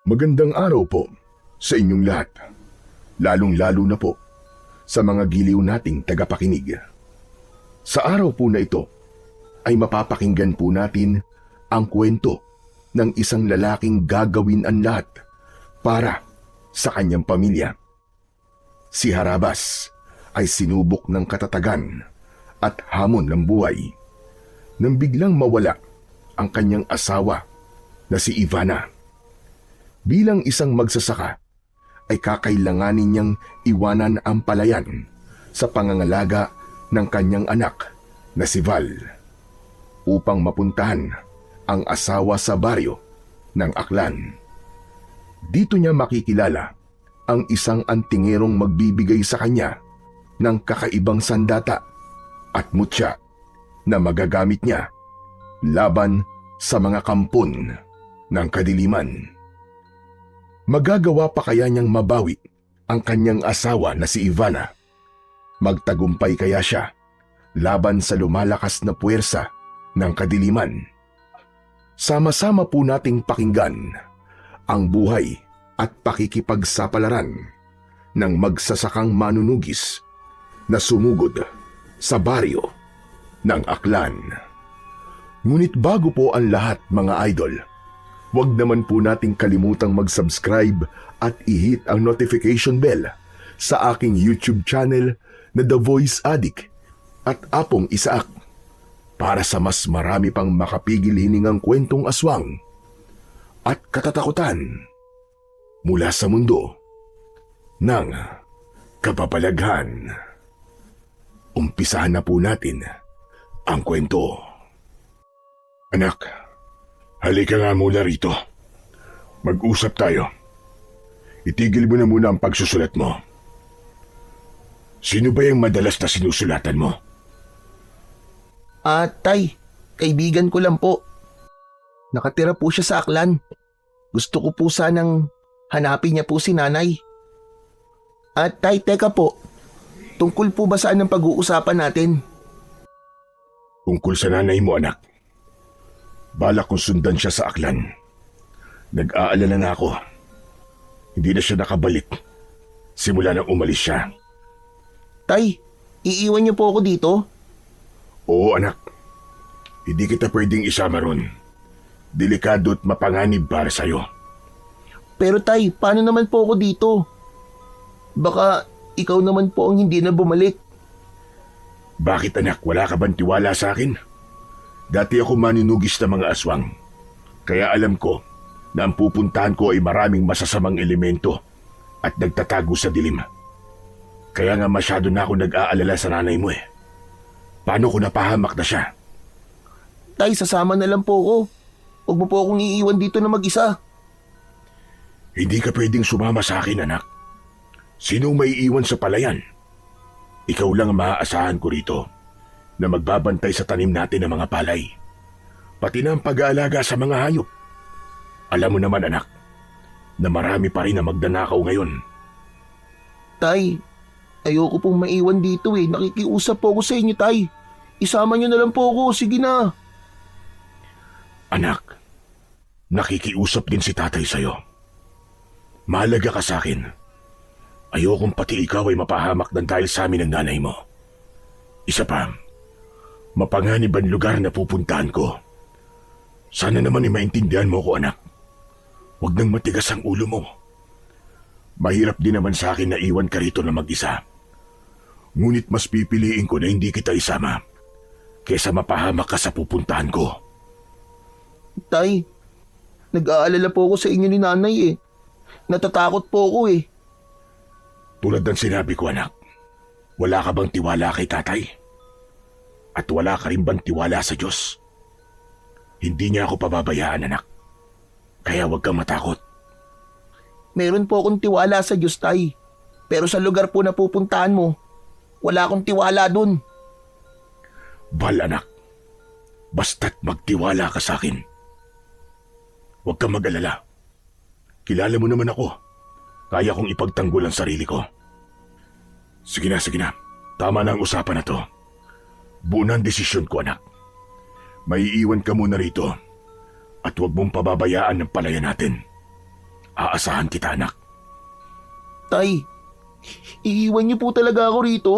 Magandang araw po sa inyong lahat, lalong-lalo na po sa mga giliw nating tagapakinig. Sa araw po na ito ay mapapakinggan po natin ang kwento ng isang lalaking gagawin ang lahat para sa kanyang pamilya. Si Harabas ay sinubok ng katatagan at hamon ng buhay nang biglang mawala ang kanyang asawa na si Ivana. Bilang isang magsasaka, ay kakailanganin niyang iwanan ang palayan sa pangangalaga ng kanyang anak na si Val upang mapuntahan ang asawa sa baryo ng Aklan. Dito niya makikilala ang isang antingerong magbibigay sa kanya ng kakaibang sandata at mutya na magagamit niya laban sa mga kampon ng kadiliman. Magagawa pa kaya niyang mabawi ang kanyang asawa na si Ivana? Magtagumpay kaya siya laban sa lumalakas na puwersa ng kadiliman? Sama-sama po nating pakinggan ang buhay at pakikipagsapalaran ng magsasakang manunugis na sumugod sa baryo ng Aklan. Ngunit bago po ang lahat, mga idol, huwag naman po nating kalimutang mag-subscribe at i-hit ang notification bell sa aking YouTube channel na The Voice Addict at Apong Isaak para sa mas marami pang makapigil hiningang kwentong aswang at katatakutan mula sa mundo ng kababalaghan. Umpisahan na po natin ang kwento. Anak, halika nga muna rito. Mag-usap tayo. Itigil mo na muna ang pagsusulat mo. Sino ba yung madalas na sinusulatan mo? Tay, kaibigan ko lang po. Nakatira po siya sa Aklan. Gusto ko po sanang hanapin niya po si nanay. Tay, teka po. Tungkol po ba saan ang pag-uusapan natin? Tungkol sa nanay mo, anak. Balak kong sundan siya sa Aklan. Nag-aalala na ako. Hindi na siya nakabalik simula nang umalis siya. Tay, iiwan niyo po ako dito? Oo, anak. Hindi kita pwedeng isama ron. Delikado at mapanganib para sa'yo. Pero tay, paano naman po ako dito? Baka ikaw naman po ang hindi na bumalik. Bakit, anak? Wala ka bang tiwala sa akin? Dati ako maninugis ng mga aswang. Kaya alam ko na ang pupuntahan ko ay maraming masasamang elemento at nagtatago sa dilim. Kaya nga masyado na ako nag-aalala sa nanay mo eh. Paano ko napahamak na siya? Tay, sasama na lang po ako. Huwag mo po akong iiwan dito na mag-isa. Hindi ka pwedeng sumama sa akin, anak. Sino may iwan sa palayan? Ikaw lang ang maaasahan ko rito na magbabantay sa tanim natin ng mga palay. Pati na ang pag-aalaga sa mga hayop. Alam mo naman, anak, na marami pa rin na magdanakaw ngayon. Tay, ayoko pong maiwan dito eh. Nakikiusap po ako sa inyo, tay. Isama niyo na lang po ako. Sige na. Anak, nakikiusap din si tatay sa'yo. Mahalaga ka sa akin. Ayokong pati ikaw ay mapahamak ng dahil sa amin ng nanay mo. Isa pa, mapanganib ang lugar na pupuntahan ko. Sana naman ay maintindihan mo ko, anak. Huwag nang matigas ang ulo mo. Mahirap din naman sa akin na iwan ka rito na mag-isa. Ngunit mas pipiliin ko na hindi kita isama kaysa mapahamak ka sa pupuntahan ko. Tay, nag-aalala po ako sa inyo ni nanay eh. Natatakot po ako eh. Tulad ng sinabi ko, anak, wala ka bang tiwala kay tatay? At wala ka rin bang tiwala sa Diyos? Hindi niya ako pababayaan, anak. Kaya huwag kang matakot. Meron po akong tiwala sa Diyos, tay. Pero sa lugar po na pupuntahan mo, wala akong tiwala dun. Bal, anak, basta't magtiwala ka sa akin. Huwag kang mag-alala. Kilala mo naman ako. Kaya kong ipagtanggol ang sarili ko. Sige na, sige na. Tama na ang usapan na to. Buo na ang desisyon ko, anak. Maiiwan ka muna rito at huwag mong pababayaan ng palayan natin. Aasahan kita, anak. Tay, iiwan niyo po talaga ako rito?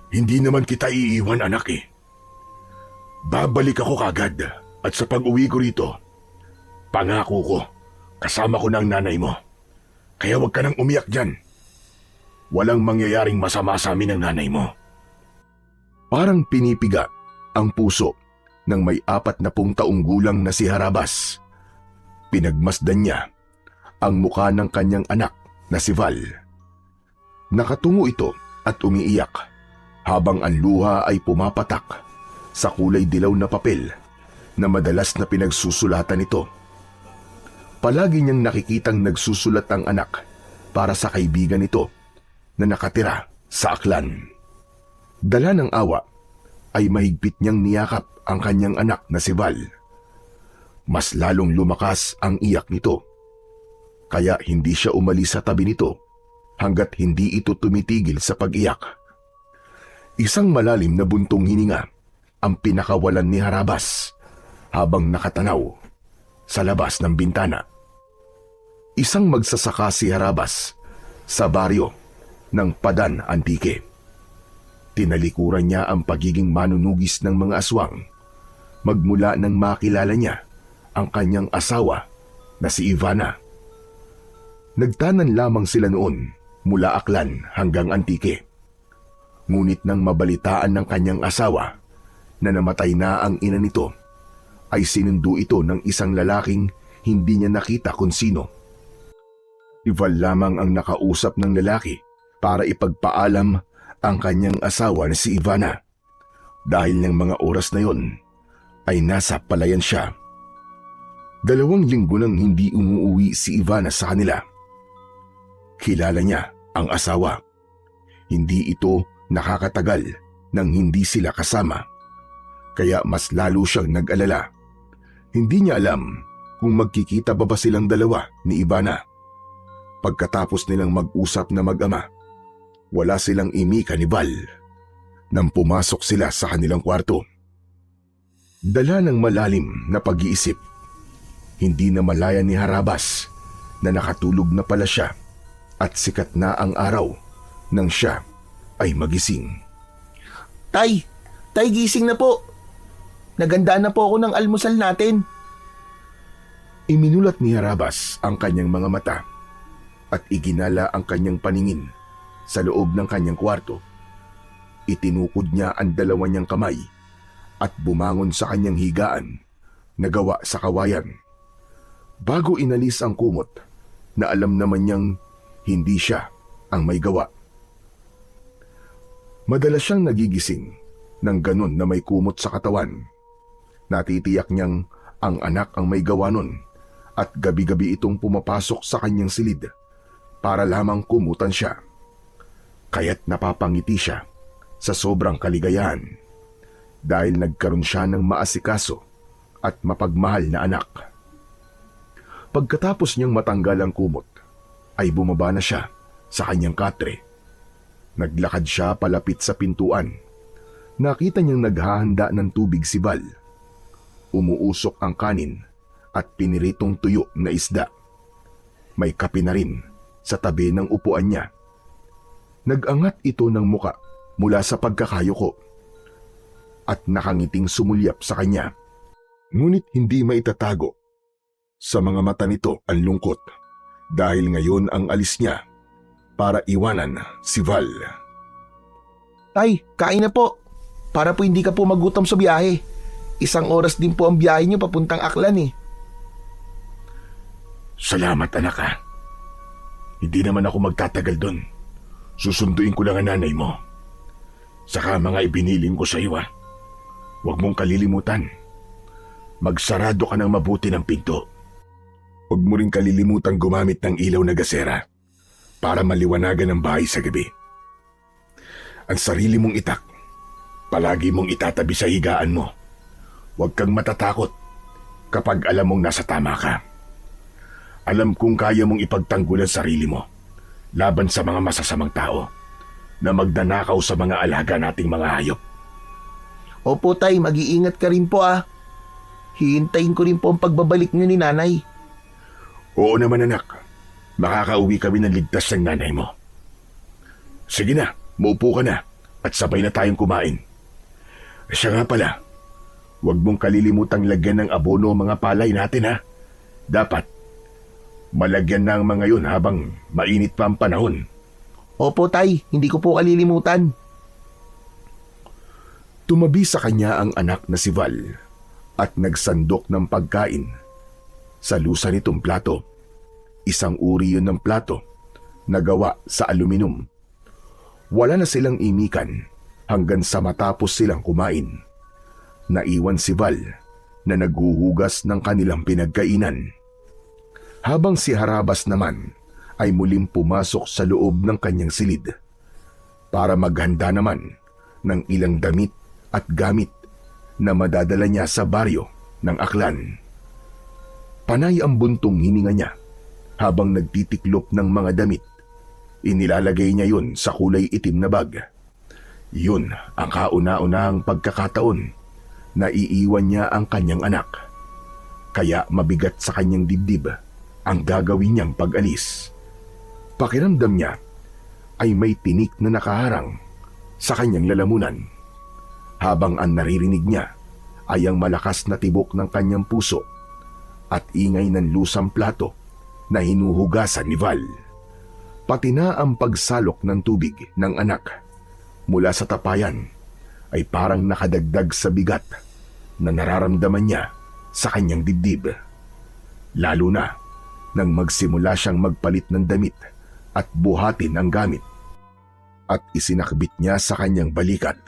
Hindi naman kita iiwan, anak eh. Babalik ako kagad at sa pag-uwi ko rito, pangako ko, kasama ko ng nanay mo. Kaya huwag ka nang umiyak dyan. Walang mangyayaring masama sa amin ng nanay mo. Parang pinipiga ang puso ng may 40 taong gulang na si Harabas. Pinagmasdan niya ang mukha ng kanyang anak na si Val. Nakatungo ito at umiiyak habang ang luha ay pumapatak sa kulay dilaw na papel na madalas na pinagsusulatan nito. Palagi niyang nakikitang nagsusulat ang anak para sa kaibigan nito na nakatira sa Aklan. Dala ng awa ay mahigpit niyang niyakap ang kanyang anak na si Val. Mas lalong lumakas ang iyak nito. Kaya hindi siya umalis sa tabi nito hanggat hindi ito tumitigil sa pag-iyak. Isang malalim na buntong hininga ang pinakawalan ni Harabas habang nakatanaw sa labas ng bintana. Isang magsasaka si Harabas sa baryo ng Padan Antique. Tinalikuran niya ang pagiging manunugis ng mga aswang magmula nang makilala niya ang kanyang asawa na si Ivana. Nagtanan lamang sila noon mula Aklan hanggang Antique. Ngunit nang mabalitaan ng kanyang asawa na namatay na ang ina nito, ay sinundo ito ng isang lalaking hindi niya nakita kung sino. Val lamang ang nakausap ng lalaki para ipagpaalam ang kanyang asawa na si Ivana. Dahil ng mga oras na yon ay nasa palayan siya. 2 linggo nang hindi umuuwi si Ivana sa kanila. Kilala niya ang asawa. Hindi ito nakakatagal nang hindi sila kasama. Kaya mas lalo siyang nag-alala. Hindi niya alam kung magkikita ba silang dalawa ni Ivana. Pagkatapos nilang mag-usap na mag-ama, wala silang imika ni Val nang pumasok sila sa kanilang kwarto. Dala ng malalim na pag-iisip, hindi na malaya ni Harabas na nakatulog na pala siya at sikat na ang araw nang siya ay magising. Tay, gising na po. Naganda na po ako ng almusal natin. Iminulat ni Harabas ang kanyang mga mata at iginala ang kanyang paningin sa loob ng kanyang kwarto. Itinukod niya ang 2 niyang kamay at bumangon sa kanyang higaan na gawa sa kawayan. Bago inalis ang kumot na alam naman niyang hindi siya ang may gawa. Madalas siyang nagigising ng ganun na may kumot sa katawan. Natitiyak niyang ang anak ang may gawa nun at gabi-gabi itong pumapasok sa kanyang silid para lamang kumutan siya. Kaya't napapangiti siya sa sobrang kaligayahan dahil nagkaroon siya ng maasikaso at mapagmahal na anak. Pagkatapos niyang matanggal ang kumot, ay bumaba na siya sa kanyang katre. Naglakad siya palapit sa pintuan. Nakita niyang naghahanda ng tubig si Val. Umuusok ang kanin at piniritong tuyo na isda. May kape na rin sa tabi ng upuan niya. Nag-angat ito ng muka mula sa pagkakayuko at nakangiting sumulyap sa kanya. Ngunit hindi maitatago sa mga mata nito ang lungkot dahil ngayon ang alis niya para iwanan si Val. Tay, kain na po. Para po hindi ka po magutom sa biyahe. 1 oras din po ang biyahe niyo papuntang Aklan eh. Salamat anak ha. Hindi naman ako magtatagal doon. Susunduin ko lang ang nanay mo. Saka mga ibiniling ko sa iyo ha. Huwag mong kalilimutan. Magsarado ka ng mabuti ng pinto. Huwag mo rin kalilimutan gumamit ng ilaw na gasera para maliwanagan ang bahay sa gabi. Ang sarili mong itak, palagi mong itatabi sa higaan mo. Huwag kang matatakot kapag alam mong nasa tama ka. Alam kong kaya mong ipagtanggol ang sarili mo laban sa mga masasamang tao na magdanakaw sa mga alaga nating mga hayop. Opo tay, mag-iingat ka rin po ah. Hihintayin ko rin po ang pagbabalik niyo ni nanay. Oo naman anak, makakauwi kami ng ligtas ng nanay mo. Sige na, maupo ka na at sabay na tayong kumain. Siya nga pala, huwag mong kalilimutang lagyan ng abono ang mga palay natin ha. Dapat, malagyan na ang mga yun habang mainit pa ang panahon. Opo tay, hindi ko po kalilimutan. Tumabi sa kanya ang anak na si Val at nagsandok ng pagkain sa lusa nitong plato. Isang uri yun ng plato na gawa sa aluminum. Wala na silang imikan hanggang sa matapos silang kumain. Naiwan si Val na naghuhugas ng kanilang pinagkainan. Habang si Harabas naman ay muling pumasok sa loob ng kanyang silid para maghanda naman ng ilang damit at gamit na madadala niya sa baryo ng Aklan. Panay ang buntong hininga niya habang nagtitiklop ng mga damit. Inilalagay niya yun sa kulay itim na bag. Yun ang kauna-unahang pagkakataon na iiwan niya ang kanyang anak. Kaya mabigat sa kanyang dibdib ang gagawin niyang pag-alis. Pakiramdam niya ay may tinik na nakaharang sa kanyang lalamunan, habang ang naririnig niya ay ang malakas na tibok ng kanyang puso at ingay ng lusang plato na hinuhugasan ni Val. Pati na ang pagsalok ng tubig ng anak mula sa tapayan ay parang nakadagdag sa bigat na nararamdaman niya sa kanyang dibdib. Lalo na nang magsimula siyang magpalit ng damit at buhatin ang gamit at isinakbit niya sa kanyang balikat.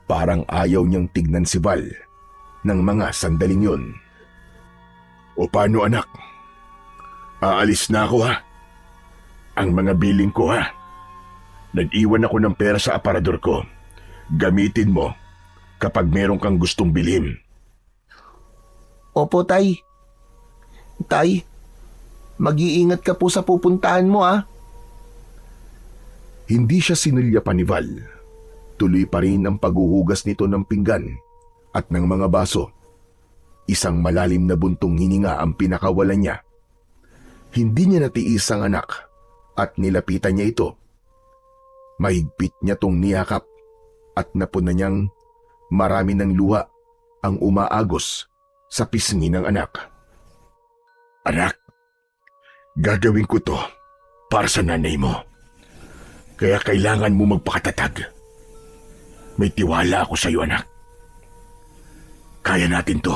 Parang ayaw niyang tignan si Val ng mga sandaling yun. O paano anak? Aalis na ako ha? Ang mga biling ko ha? Nag-iwan ako ng pera sa aparador ko. Gamitin mo kapag meron kang gustong bilhin. Opo tay. Tay, mag-iingat ka po sa pupuntahan mo ah. Hindi siya sinulya pa ni Val. Tuloy pa rin ang paghuhugas nito ng pinggan at ng mga baso. Isang malalim na buntong hininga ang pinakawalan niya. Hindi niya natiis ang anak at nilapitan niya ito. Mahigpit niya tong niyakap at napuna niyang marami ng luha ang umaagos sa pisngi ng anak. Anak, gagawin ko to para sa nanay mo. Kaya kailangan mo magpakatatag. May tiwala ako sa iyo, anak. Kaya natin to.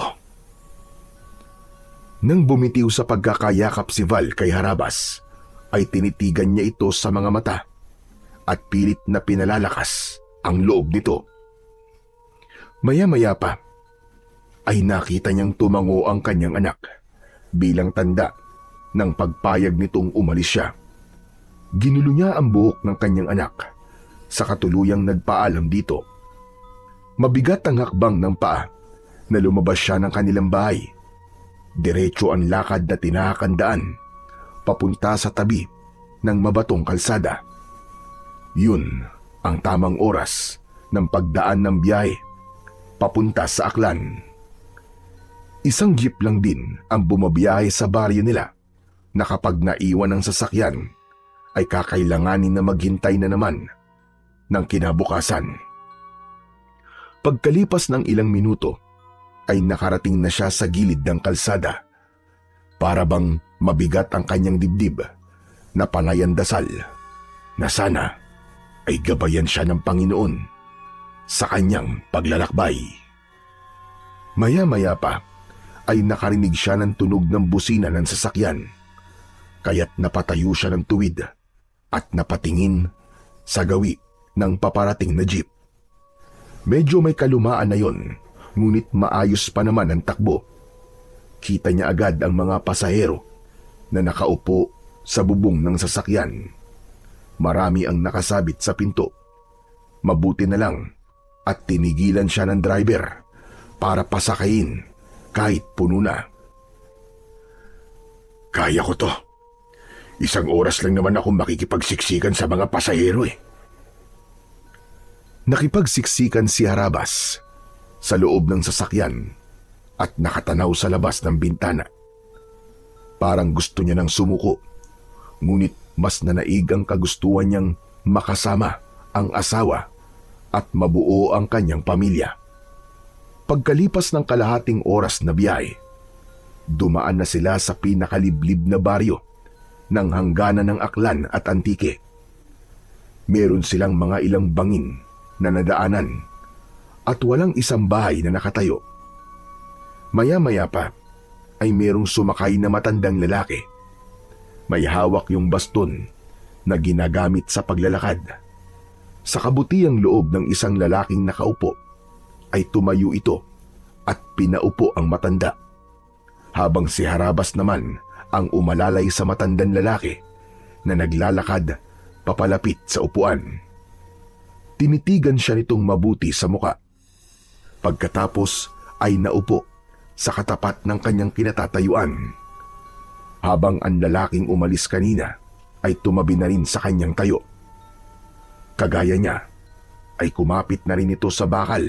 Nang bumitiw sa pagkakayakap si Val kay Harabas, ay tinitigan niya ito sa mga mata at pilit na pinalalakas ang loob nito. Maya-maya pa, ay nakita niyang tumango ang kanyang anak bilang tanda ng pagpayag nitong umalis siya. Ginulo niya ang buhok ng kanyang anak sa katuluyang nagpaalam dito. Mabigat ang hakbang ng paa na lumabas siya ng kanilang bahay. Diretso ang lakad na tinakandaan papunta sa tabi ng mabatong kalsada. Yun ang tamang oras ng pagdaan ng biyahe papunta sa Aklan. Isang jeep lang din ang bumabiyahe sa baryo nila na kapag naiwan ang sasakyan ay kakailanganin na maghintay na naman ng kinabukasan. Pagkalipas ng ilang minuto ay nakarating na siya sa gilid ng kalsada. Para bang mabigat ang kanyang dibdib na panayan dasal na sana ay gabayan siya ng Panginoon sa kanyang paglalakbay. Maya-maya pa ay nakarinig siya ng tunog ng busina ng sasakyan, kaya't napatayo siya ng tuwid at napatingin sa gawi ng paparating na jeep. Medyo may kalumaan na yon, ngunit maayos pa naman ang takbo. Kita niya agad ang mga pasahero na nakaupo sa bubong ng sasakyan. Marami ang nakasabit sa pinto. Mabuti na lang at tinigilan siya ng driver para pasakayin kahit puno na. Kaya ko to. Isang oras lang naman ako makikipagsiksikan sa mga pasahero eh. Nakipagsiksikan si Harabas sa loob ng sasakyan at nakatanaw sa labas ng bintana. Parang gusto niya nang sumuko, ngunit mas nanaig ang kagustuhan niyang makasama ang asawa at mabuo ang kanyang pamilya. Pagkalipas ng kalahating oras na biyahe, dumaan na sila sa pinakaliblib na baryo ng hangganan ng Aklan at Antique. Meron silang mga ilang bangin na nadaanan at walang isang bahay na nakatayo. Maya-maya pa ay merong sumakay na matandang lalaki. May hawak yung baston na ginagamit sa paglalakad. Sa kabutiang loob ng isang lalaking nakaupo ay tumayo ito at pinaupo ang matanda, habang si Harabas naman ang umalalay sa matandang lalaki na naglalakad papalapit sa upuan. Tinitigan siya nitong mabuti sa muka. Pagkatapos ay naupo sa katapat ng kanyang kinatatayuan, habang ang lalaking umalis kanina ay tumabi na rin sa kanyang tayo. Kagaya niya ay kumapit na rin ito sa bakal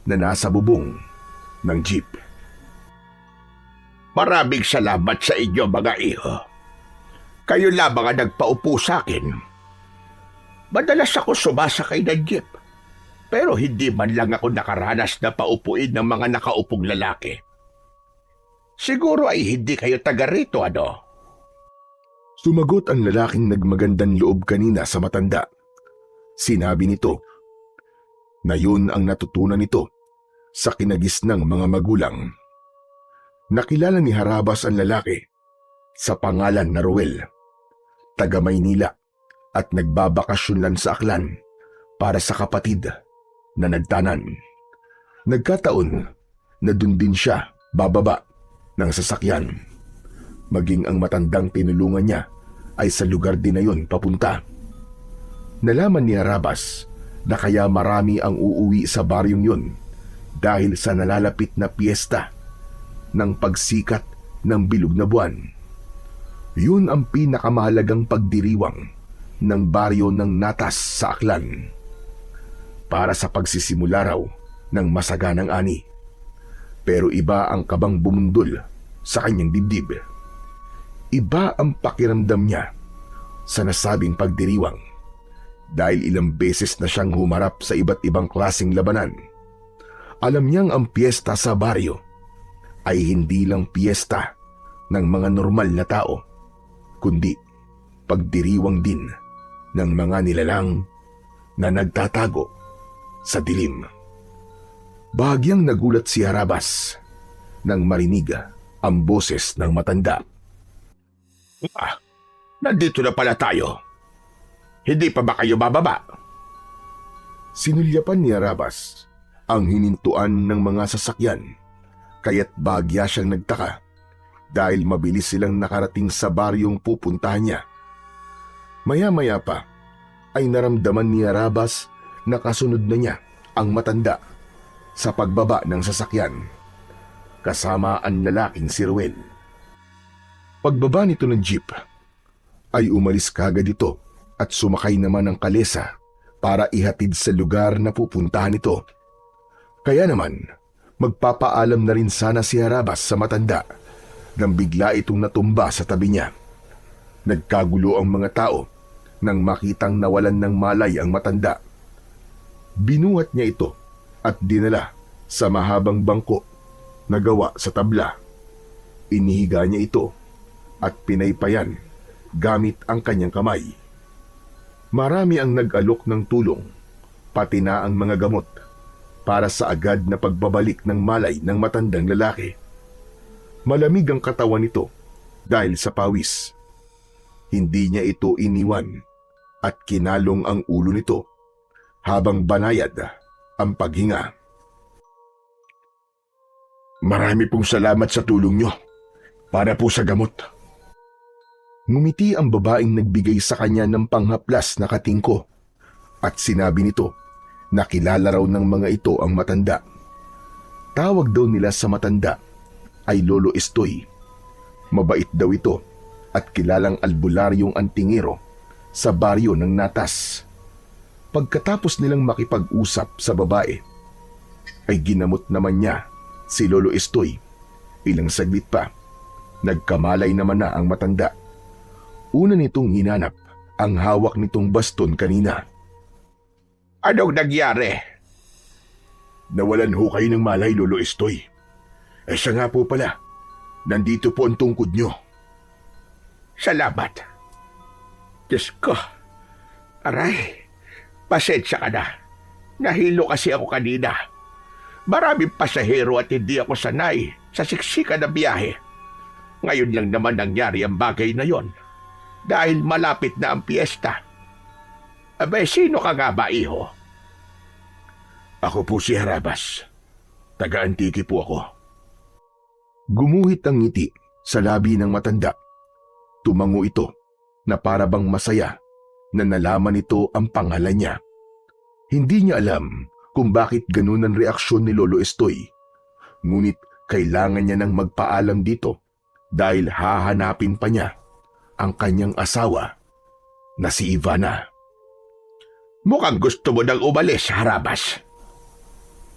na nasa bubong ng jeep. Maraming salamat sa inyo, mga iho. Kayo lamang ang nagpaupo sa akin. Madalas ako sumasakay ng jeep, pero hindi man lang ako nakaranas na paupuin ng mga nakaupong lalaki. Siguro ay hindi kayo taga rito, ano? Sumagot ang lalaking nagmagandang loob kanina sa matanda. Sinabi nito na yun ang natutunan nito sa kinagisnang mga magulang. Nakilala ni Harabas ang lalaki sa pangalan na Roel, taga Maynila, at nagbabakasyon lang sa Aklan para sa kapatid na nagtanan. Nagkataon na dun din siya bababa ng sasakyan. Maging ang matandang tinulungan niya ay sa lugar din na yun papunta. Nalaman ni Harabas na kaya marami ang uuwi sa baryong yun dahil sa nalalapit na piyesta ng pagsikat ng bilog na buwan. Yun ang pinakamahalagang pagdiriwang ng baryo ng Natas sa Aklan para sa pagsisimula raw ng masaganang ani. Pero iba ang kabang bumundol sa kanyang dibdib. Iba ang pakiramdam niya sa nasabing pagdiriwang dahil ilang beses na siyang humarap sa iba't ibang klaseng labanan. Alam niyang ang piyesta sa baryo ay hindi lang piyesta ng mga normal na tao, kundi pagdiriwang din ng mga nilalang na nagtatago sa dilim. Bahagyang nagulat si Harabas nang marinig ang boses ng matanda. Nandito na pala tayo. Hindi pa ba kayo bababa? Sinulyapan ni Harabas ang hinintuan ng mga sasakyan, kaya't bahagya siyang nagtaka dahil mabilis silang nakarating sa baryong pupuntahan niya. Maya-maya pa ay naramdaman ni Harabas na kasunod na niya ang matanda sa pagbaba ng sasakyan, kasama ang lalaking si Ruel. Pagbaba nito ng jeep, ay umalis kagad ito at sumakay naman ng kalesa para ihatid sa lugar na pupuntahan ito. Kaya naman, magpapaalam na rin sana si Harabas sa matanda nang bigla itong natumba sa tabi niya. Nagkagulo ang mga tao nang makitang nawalan ng malay ang matanda. Binuhat niya ito at dinala sa mahabang bangko na gawa sa tabla. Inihiga niya ito at pinaypayan gamit ang kanyang kamay. Marami ang nag-alok ng tulong, pati na ang mga gamot, para sa agad na pagbabalik ng malay ng matandang lalaki. Malamig ang katawan nito dahil sa pawis. Hindi niya ito iniwan at kinalong ang ulo nito habang banayad ang paghinga. Marami pong salamat sa tulong nyo para po sa gamot. Ngumiti ang babaeng nagbigay sa kanya ng panghaplas na katingko at sinabi nito na kilala raw ng mga ito ang matanda. Tawag daw nila sa matanda ay Lolo Estoy. Mabait daw ito at kilalang albularyong antingero sa baryo ng Natas. Pagkatapos nilang makipag-usap sa babae, ay ginamot naman niya si Lolo Estoy. Ilang saglit pa Nagkamalay naman na ang matanda. Una nitong hinanap ang hawak nitong baston kanina. Anong nangyari? Nawalan ho kayo ng malay, Lolo Estoy. Siya nga po pala. Nandito po ang tungkod nyo. Salamat. Diyos ko. Aray, pasensya ka na. Nahilo kasi ako kanina. Maraming pasahero at hindi ako sanay sa siksika na biyahe. Ngayon lang naman nangyari ang bagay na yon dahil malapit na ang piyesta. Abay, sino ka nga ba, iho? Ako po si Harabas. Taga-Antique po ako. Gumuhit ang ngiti sa labi ng matanda. Tumango ito na para bang masaya na nalaman ito ang pangalan niya. Hindi niya alam kung bakit ganun ang reaksyon ni Lolo Estoy. Ngunit kailangan niya nang magpaalam dito dahil hahanapin pa niya ang kanyang asawa na si Ivana. Mukhang gusto mo nang umalis, Harabas.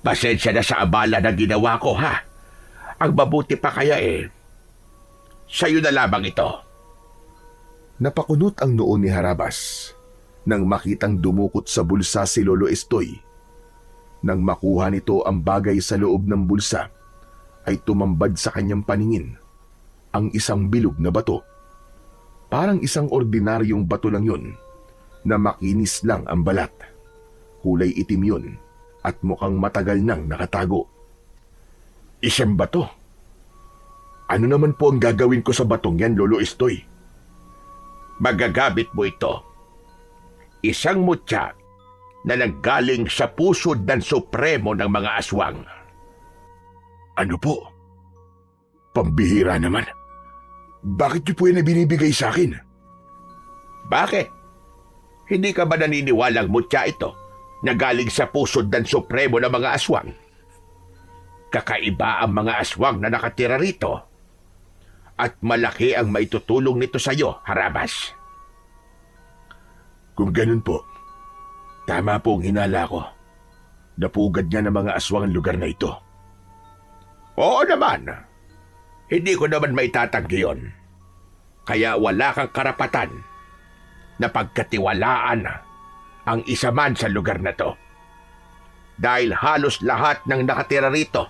Pasensya na sa abala na ginawa ko, ha? Ang mabuti pa kaya sa'yo na lamang ito. Napakunot ang noo ni Harabas nang makitang dumukot sa bulsa si Lolo Estoy. Nang makuha nito ang bagay sa loob ng bulsa, ay tumambad sa kanyang paningin ang isang bilog na bato. Parang isang ordinaryong bato lang yun na makinis lang ang balat. Kulay itim yun at mukhang matagal nang nakatago. Isang bato? Ano naman po ang gagawin ko sa batong yan, Lolo Estoy? Magagamit mo ito. Isang mutya na nanggaling sa pusod ng supremo ng mga aswang. Ano po? Pambihira naman. Bakit niyo po yan na binibigay sa akin? Bakit? Hindi ka ba naniniwalang mutya ito na galing sa pusod ng supremo ng mga aswang? Kakaiba ang mga aswang na nakatira rito. At malaki ang maitutulong nito sa iyo, Harabas. Kung ganun po, tama po ang hinala ko. Napugad niya ng mga aswang ang lugar na ito. Oo naman. Hindi ko naman maitatanggi yun. Kaya wala kang karapatan na pagkatiwalaan ang isa man sa lugar na to. Dahil halos lahat ng nakatira rito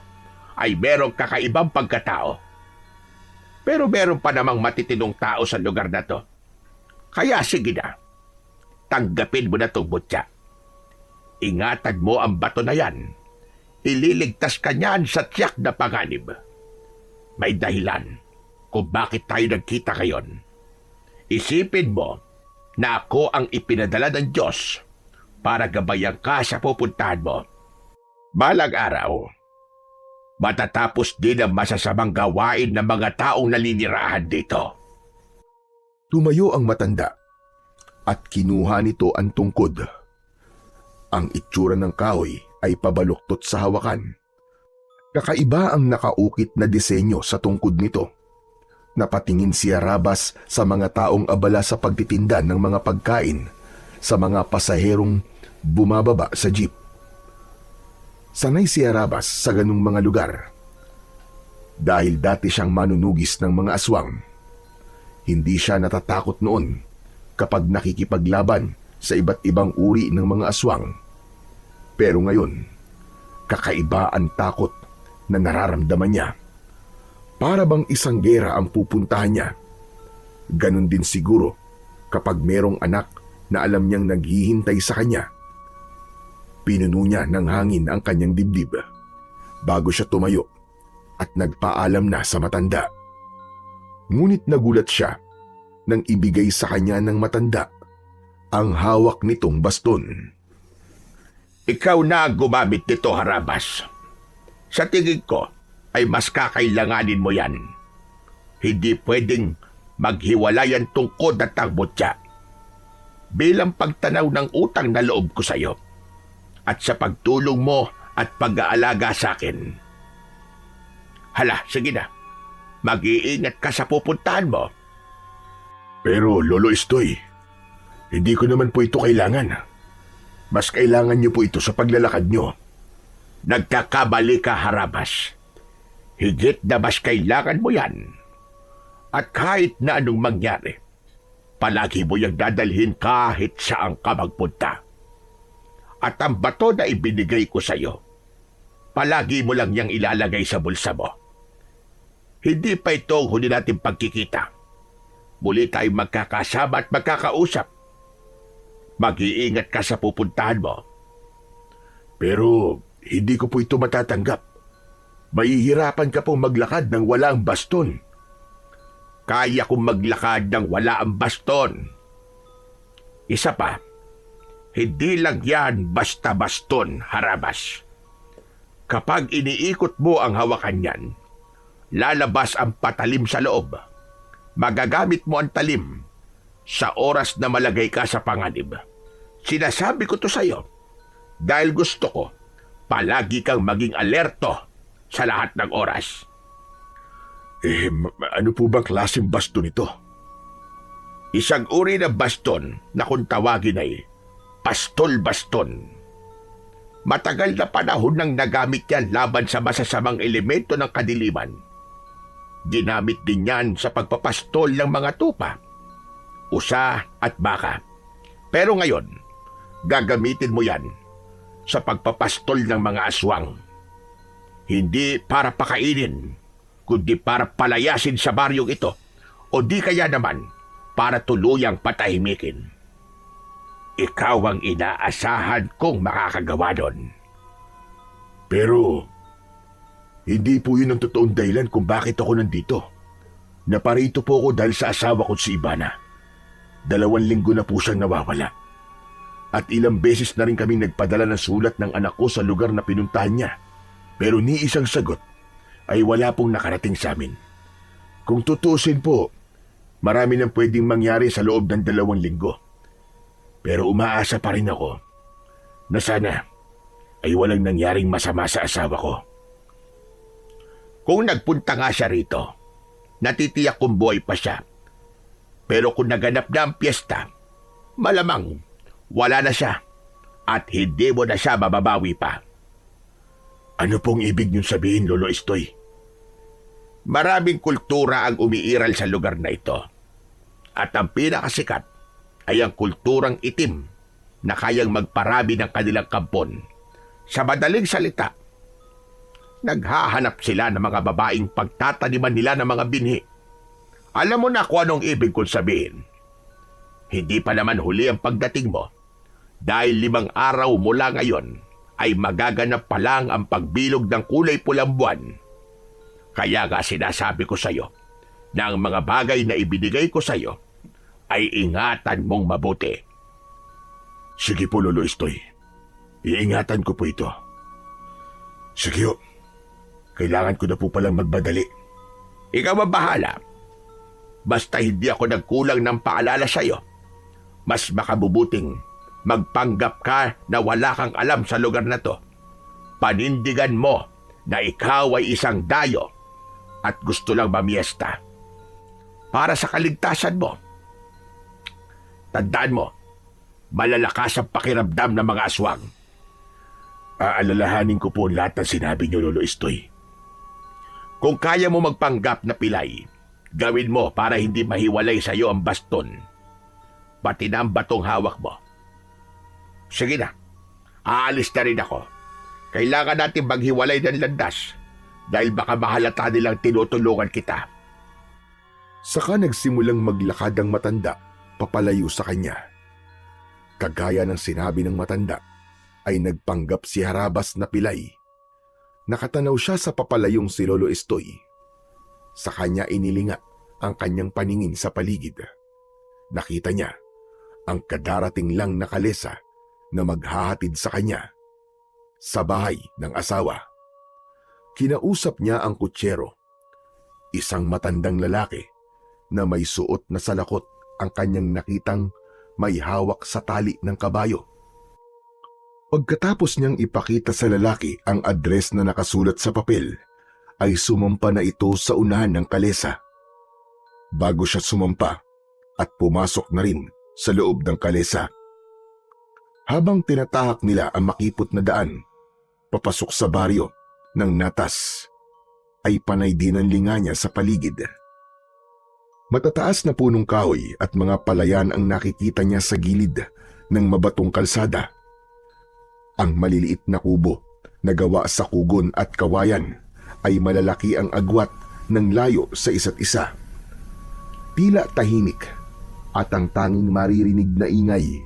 ay merong kakaibang pagkatao. Pero meron pa namang matitinong tao sa lugar na to. Kaya sige na, tanggapin mo na itong mutya. Ingatan mo ang bato na yan. Ililigtas ka niyan sa tiyak na panganib. May dahilan kung bakit tayo nagkita ngayon. Isipin mo na ako ang ipinadala ng Diyos para gabayan ka sa pupuntahan mo. Balang araw, matatapos din ang masasamang gawain ng mga taong naninirahan dito. Tumayo ang matanda at kinuha nito ang tungkod. Ang itsura ng kahoy ay pabaluktot sa hawakan. Kakaiba ang nakaukit na disenyo sa tungkod nito. Napatingin si Harabas sa mga taong abala sa pagtitinda ng mga pagkain sa mga pasaherong bumababa sa jeep. Sanay si Harabas sa ganung mga lugar. Dahil dati siyang manunugis ng mga aswang, hindi siya natatakot noon kapag nakikipaglaban sa iba't ibang uri ng mga aswang. Pero ngayon, kakaiba ang takot na nararamdaman niya. Para bang isang gera ang pupuntahan niya. Ganon din siguro kapag merong anak na alam niyang naghihintay sa kanya. Pinuno niya ng hangin ang kanyang dibdib bago siya tumayo at nagpaalam na sa matanda. Ngunit nagulat siya nang ibigay sa kanya ng matanda ang hawak nitong baston. Ikaw na ang gumamit nito, Harabas. Sa tingin ko ay mas kakailanganin mo yan. Hindi pwedeng maghiwalay ang tungkod at ang mutya. Bilang pagtanaw ng utang na loob ko sa iyo at sa pagtulong mo at pag-aalaga sa akin. Hala, sige na. Mag-iingat ka sa pupuntahan mo. Pero Lolo Estoy, hindi ko naman po ito kailangan. Mas kailangan niyo po ito sa paglalakad niyo. Nagkakamali ka, Harabas. Higit na mas kailangan mo yan. At kahit na anong mangyari, palagi mo yung dadalhin kahit saan ka magpunta. At ang bato na ibinigay ko sa iyo, palagi mo lang yang ilalagay sa bulsa mo. Hindi pa ito ang huli natin pagkikita. Muli tayong magkakasama at magkakausap. Mag-iingat ka sa pupuntahan mo. Pero hindi ko po ito matatanggap. Mahihirapan ka pong maglakad ng walang baston. Kaya kong maglakad ng wala ang baston. Isa pa, hindi lang yan basta baston, Harabas. Kapag iniikot mo ang hawakan yan, lalabas ang patalim sa loob. Magagamit mo ang talim sa oras na malagay ka sa panganib. Sinasabi ko to sa iyo dahil gusto ko palagi kang maging alerto sa lahat ng oras. Ano po bang klaseng baston ito? Isang uri ng baston na kung tawagin ay pastol-baston. Matagal na panahon nang nagamit yan laban sa masasamang elemento ng kadiliman. Ginamit din yan sa pagpapastol ng mga tupa, usa at baka. Pero ngayon, gagamitin mo yan sa pagpapastol ng mga aswang. Hindi para pakainin, kundi para palayasin sa baryong ito, o di kaya naman para tuluyang patahimikin. Ikaw ang inaasahan kong makakagawa doon. Pero hindi po yun ang totoong dahilan kung bakit ako nandito. Naparito po ako dahil sa asawa ko si Ivana. 2 linggo na po siyang nawawala. At ilang beses na rin kaming nagpadala ng sulat ng anak ko sa lugar na pinuntahan niya. Pero ni isang sagot ay wala pong nakarating sa amin. Kung tutusin po, marami nang pwedeng mangyari sa loob ng 2 linggo. Pero umaasa pa rin ako na sana ay walang nangyaring masama sa asawa ko. Kung nagpunta nga siya rito, natitiyak kong buhay pa siya. Pero kung naganap na ang piyesta, malamang wala na siya at hindi mo na siya mababawi pa. Ano pong ibig niyong sabihin, Lolo Estoy? Maraming kultura ang umiiral sa lugar na ito. At ang pinakasikat ay ang kulturang itim na kayang magparami ng kanilang kampon. Sa madaling salita, naghahanap sila ng mga babaeng pagtataniman nila ng mga binhi. Alam mo na kung anong ibig kong sabihin. Hindi pa naman huli ang pagdating mo dahil 5 araw mula ngayon ay magaganap pa lang ang pagbilog ng kulay pulang buwan. Kaya nga sinasabi ko sa iyo na ang mga bagay na ibinigay ko sa iyo ay ingatan mong mabuti. Sige po, Lolo Estoy. Iingatan ko po ito. Sige ho. Kailangan ko na po palang magbadali. Ikaw ang bahala. Basta hindi ako nagkulang ng paalala sa iyo, mas makabubuting magpanggap ka na wala kang alam sa lugar na to. Panindigan mo na ikaw ay isang dayo at gusto lang mamiesta. Para sa kaligtasan mo. Tandaan mo, malalakas ang pakiramdam ng mga aswang. Aalalahanin ko po lahat ng sinabi niyo, Lolo Estoy. Kung kaya mo magpanggap na pilay, gawin mo para hindi mahiwalay sa iyo ang baston. Pati na ang batong hawak mo. Sige na, aalis na rin ako. Kailangan natin maghiwalay ng landas dahil baka mahalata nilang tinutulungan kita. Saka nagsimulang maglakad ang matanda papalayo sa kanya. Kagaya ng sinabi ng matanda, ay nagpanggap si Harabas na pilay. Nakatanaw siya sa papalayong si Lolo Estoy. Sa kanya inilinga ang kanyang paningin sa paligid. Nakita niya ang kadarating lang na kalesa na maghahatid sa kanya sa bahay ng asawa. Kinausap niya ang kutsero, isang matandang lalaki na may suot na salakot ang kanyang nakitang may hawak sa tali ng kabayo. Pagkatapos niyang ipakita sa lalaki ang address na nakasulat sa papel, ay sumampa na ito sa unahan ng kalesa. Bago siya sumampa at pumasok na rin sa loob ng kalesa. Habang tinatahak nila ang makipot na daan, papasok sa baryo ng Natas, ay panay din ang linga niya sa paligid. Matataas na punong kahoy at mga palayan ang nakikita niya sa gilid ng mabatong kalsada. Ang maliliit na kubo na gawa sa kugon at kawayan ay malalaki ang agwat ng layo sa isa't isa. Tila tahimik at ang tanging maririnig na ingay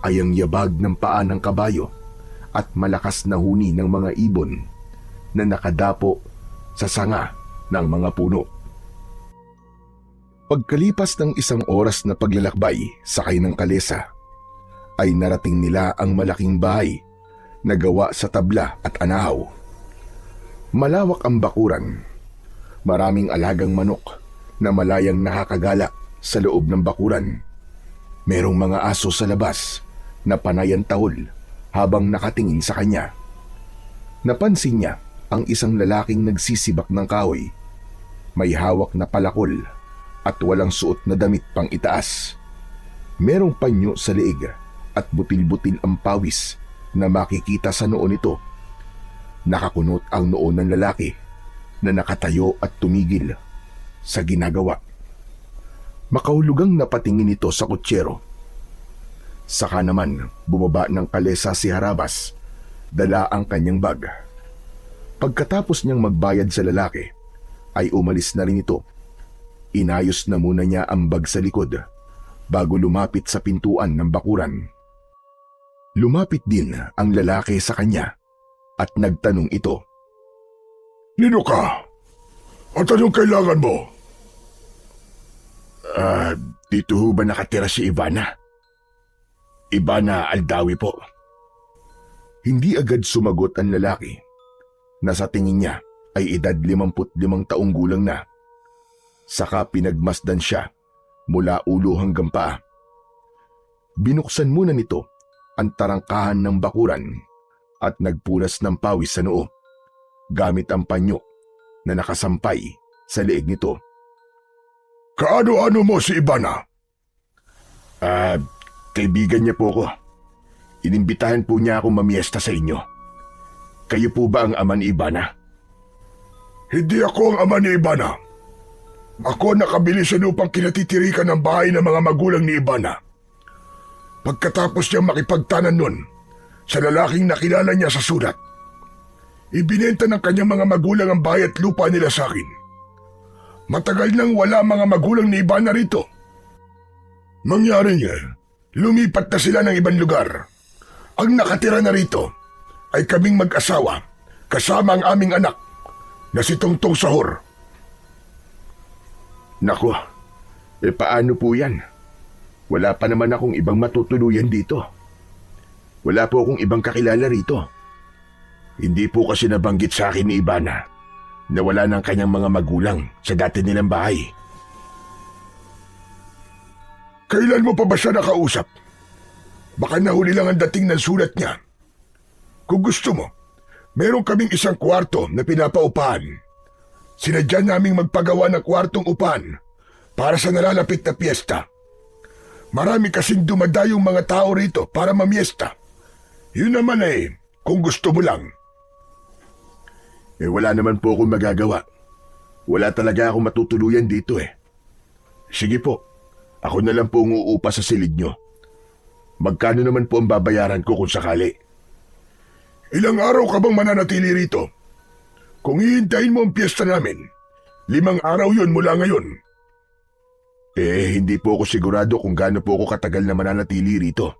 ay ang yabag ng paa ng kabayo at malakas na huni ng mga ibon na nakadapo sa sanga ng mga puno. Pagkalipas ng isang oras na paglalakbay sakay ng kalesa, ay narating nila ang malaking bahay na gawa sa tabla at anahaw. Malawak ang bakuran. Maraming alagang manok na malayang nakakagala sa loob ng bakuran. Merong mga aso sa labas na panay ang tahol habang nakatingin sa kanya. Napansin niya ang isang lalaking nagsisibak ng kahoy. May hawak na palakol at walang suot na damit pang itaas. Merong panyo sa leeg at butil-butil ang pawis na makikita sa noo nito. Nakakunot ang noo ng lalaki na nakatayo at tumigil sa ginagawa. Makahulugang napatingin ito sa kutsero. Saka naman bumaba ng kalesa si Harabas, dala ang kanyang bag. Pagkatapos niyang magbayad sa lalaki, ay umalis na rin ito. Inayos na muna niya ang bag sa likod bago lumapit sa pintuan ng bakuran. Lumapit din ang lalaki sa kanya at nagtanong ito. Nino ka? At anong kailangan mo? Dito ho ba nakatira si Ivana? Ivana Aldawi po. Hindi agad sumagot ang lalaki na sa tingin niya ay edad 55 taong gulang na. Saka pinagmasdan siya mula ulo hanggang paa. Binuksan muna nito ang tarangkahan ng bakuran at nagpunas ng pawis sa noo gamit ang panyo na nakasampay sa leeg nito. Kaano-ano mo si Ivana? Kaibigan niya po ko. Inimbitahan po niya akong mamiesta sa inyo. Kayo po ba ang ama ni Ivana? Hindi ako ang ama ni Ivana. Ako nakabili sa lupang kinatitirikan ng bahay ng mga magulang ni Ivana. Pagkatapos niyang makipagtanan nun sa lalaking nakilala niya sa sulat, ibinenta ng kanyang mga magulang ang bahay at lupa nila sa akin. Matagal nang wala mga magulang ni Ivana rito. Mangyari niya, lumipat na sila ng ibang lugar. Ang nakatira na rito ay kaming mag-asawa kasama ang aming anak na si Tongtong Sahor. Nako, paano po yan? Wala pa naman akong ibang matutuluyan dito. Wala po akong ibang kakilala rito. Hindi po kasi nabanggit sa akin ni Ivana na wala ng kanyang mga magulang sa dati nilang bahay. Kailan mo pa ba siya nakausap? Baka nahuli lang ang dating ng sulat niya. Kung gusto mo, meron kaming isang kwarto na pinapaupahan. Sinadya naming magpagawa ng kwartong upahan para sa nalalapit na piyesta. Marami kasing dumadayong mga tao rito para mamiesta. Yun naman kung gusto mo lang. Wala naman po akong magagawa. Wala talaga akong matutuluyan dito Sige po, ako na lang po ang uupa sa silid nyo. Magkano naman po ang babayaran ko kung sakali? Ilang araw ka bang mananatili rito? Kung hihintayin mo ang piyesta namin, 5 araw yun mula ngayon. Hindi po ako sigurado kung gaano po ako katagal na mananatili rito.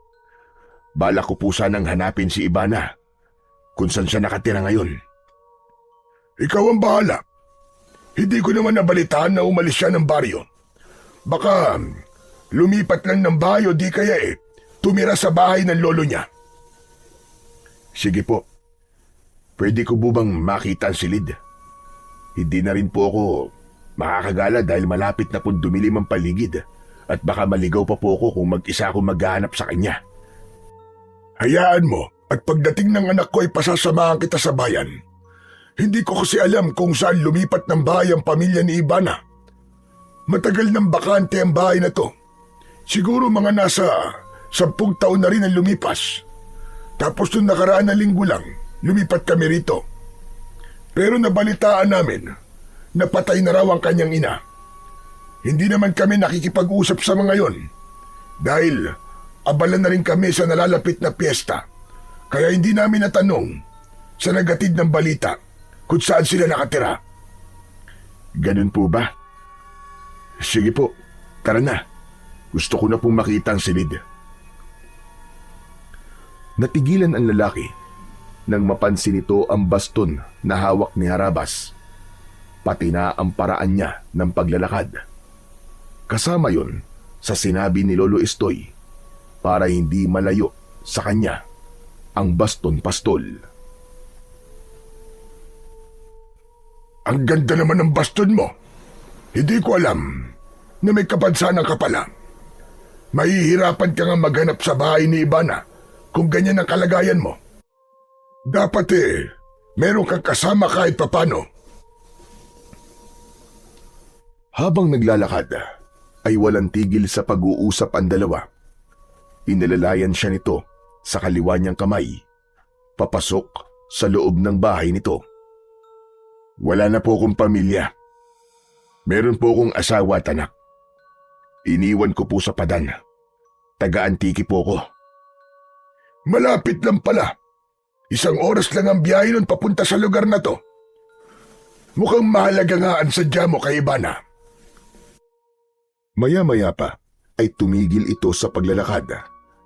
Balak ko po sanang hanapin si Ivana kung saan siya nakatira ngayon. Ikaw ang bahala. Hindi ko naman nabalitaan na umalis siya ng baryo. Baka lumipat lang ng bayo di kaya tumira sa bahay ng lolo niya. Sige po. Pwede ko bang makita ang silid? Hindi na rin po ako makakagala dahil malapit na pong dumilim ang paligid at baka maligaw pa po ako kung mag-isa ako maghahanap sa kanya. Hayaan mo at pagdating ng anak ko ay pasasamahan kita sa bayan. Hindi ko kasi alam kung saan lumipat ng bahay ang pamilya ni Ivana. Matagal nang bakante ang bahay na to. Siguro mga nasa 10 taon na rin ang lumipas. Tapos nung nakaraan na linggo lang, lumipat kami rito. Pero nabalitaan namin na patay na raw ang kanyang ina. Hindi naman kami nakikipag-usap sa mga yon dahil abala na rin kami sa nalalapit na piyesta. Kaya hindi namin natanong sa nagatid ng balita kung saan sila nakatira. Ganun po ba? Sige po, tara na. Gusto ko na pong makita ang silid. Natigilan ang lalaki nang mapansin nito ang baston na hawak ni Harabas, pati na ang paraan niya ng paglalakad. Kasama yon sa sinabi ni Lolo Estoy para hindi malayo sa kanya ang baston pastol. Ang ganda naman ng baston mo. Hindi ko alam na may kapansanan ka pala. Mahihirapan ka nga maghanap sa bahay ni Ivana kung ganyan ang kalagayan mo. Dapat meron kang kasama kahit papano. Habang naglalakad, ay walang tigil sa pag-uusap ang dalawa. Inalalayan siya nito sa kaliwa niyang kamay, papasok sa loob ng bahay nito. Wala na po akong pamilya. Meron po akong asawa at anak. Iniwan ko po sa Padan. Taga-Antiki po ko. Malapit lang pala. 1 oras lang ang biyahe nun papunta sa lugar na to. Mukhang mahalaga nga ang sadya mo kay Ivana. Maya-maya pa ay tumigil ito sa paglalakad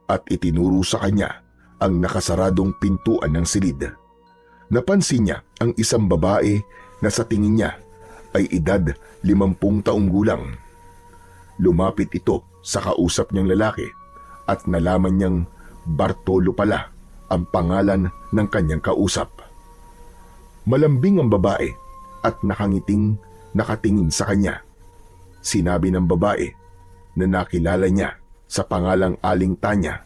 at itinuro sa kanya ang nakasaradong pintuan ng silid. Napansin niya ang isang babae na sa tingin niya ay edad 50 taong gulang. Lumapit ito sa kausap niyang lalaki at nalaman niyang Bartolo pala ang pangalan ng kanyang kausap. Malambing ang babae at nakangiting nakatingin sa kanya. Sinabi ng babae na nakilala niya sa pangalang Aling Tanya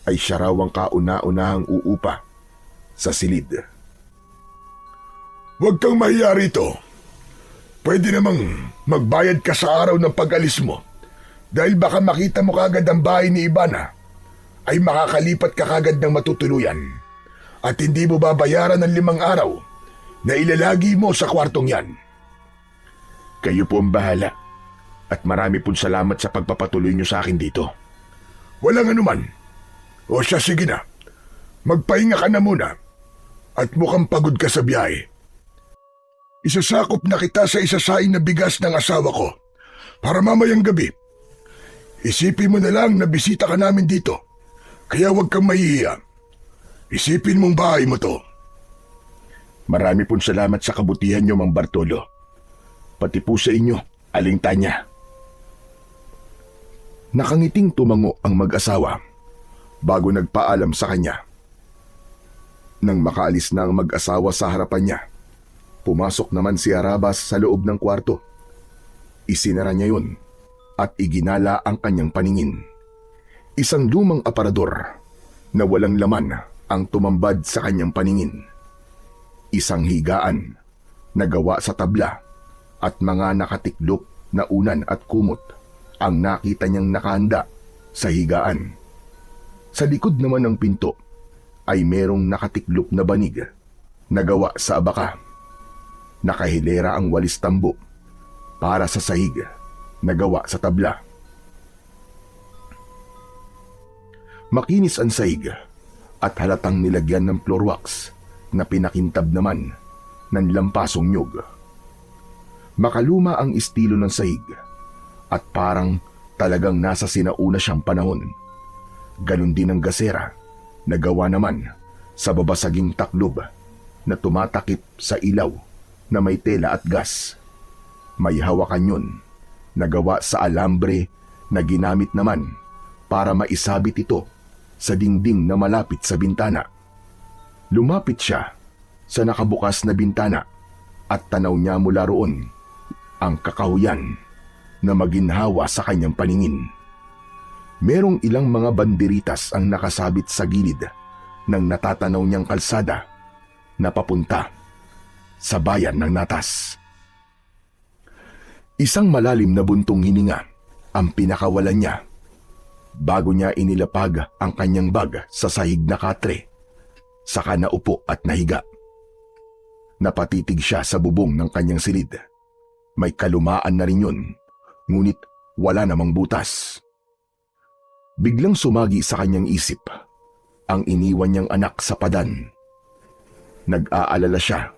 ay siya raw ang kauna-unahang uupa sa silid. Huwag kang mahiya rito. Pwede namang magbayad ka sa araw ng pag-alis mo dahil baka makita mo kagad ang bahay ni Ivana ay makakalipat ka kagad ng matutuluyan at hindi mo babayaran ng 5 araw na ilalagi mo sa kwartong yan. Kayo po ang bahala at marami pong salamat sa pagpapatuloy niyo sa akin dito. Walang anuman. O siya, sige na. Magpahinga ka na muna at mukhang pagod ka sa biyahe. Isasakop na kita sa isasaing na bigas ng asawa ko para mamayang gabi. Isipin mo na lang na bisita ka namin dito. Kaya huwag kang mahihiya. Isipin mong bahay mo to. Marami pong salamat sa kabutihan niyo, Mang Bartolo. Pati po sa inyo, Aling Tanya. Nakangiting tumango ang mag-asawa bago nagpaalam sa kanya. Nang makaalis na ang mag-asawa sa harapan niya, pumasok naman si Harabas sa loob ng kwarto. Isinara niya yun at iginala ang kanyang paningin. Isang lumang aparador na walang laman ang tumambad sa kanyang paningin. Isang higaan na gawa sa tabla at mga nakatiklop na unan at kumot ang nakita niyang nakahanda sa higaan. Sa likod naman ng pinto ay merong nakatiklop na banig na gawa sa abaka. Nakahilera ang walis tambo para sa sahig na gawa sa tabla. Makinis ang sahig at halatang nilagyan ng floor wax na pinakintab naman ng lampasong nyug. Makaluma ang estilo ng sahig at parang talagang nasa sinauna siyang panahon. Ganon din ang gasera na gawa naman sa babasaging taklob na tumatakip sa ilaw na may tela at gas. May hawakan yun na gawa sa alambre na ginamit naman para maisabit ito sa dingding na malapit sa bintana. Lumapit siya sa nakabukas na bintana at tanaw niya mula roon ang kakahuyan na maginhawa sa kanyang paningin. Merong ilang mga banderitas ang nakasabit sa gilid ng natatanaw niyang kalsada na papunta sa bayan ng Natas. Isang malalim na buntong hininga ang pinakawalan niya bago niya inilapag ang kanyang bag sa sahig na katre, saka naupo at nahiga. Napatitig siya sa bubong ng kanyang silid. May kalumaan na rin yun ngunit wala namang butas. Biglang sumagi sa kanyang isip ang iniwan niyang anak sa padan. Nag-aalala siya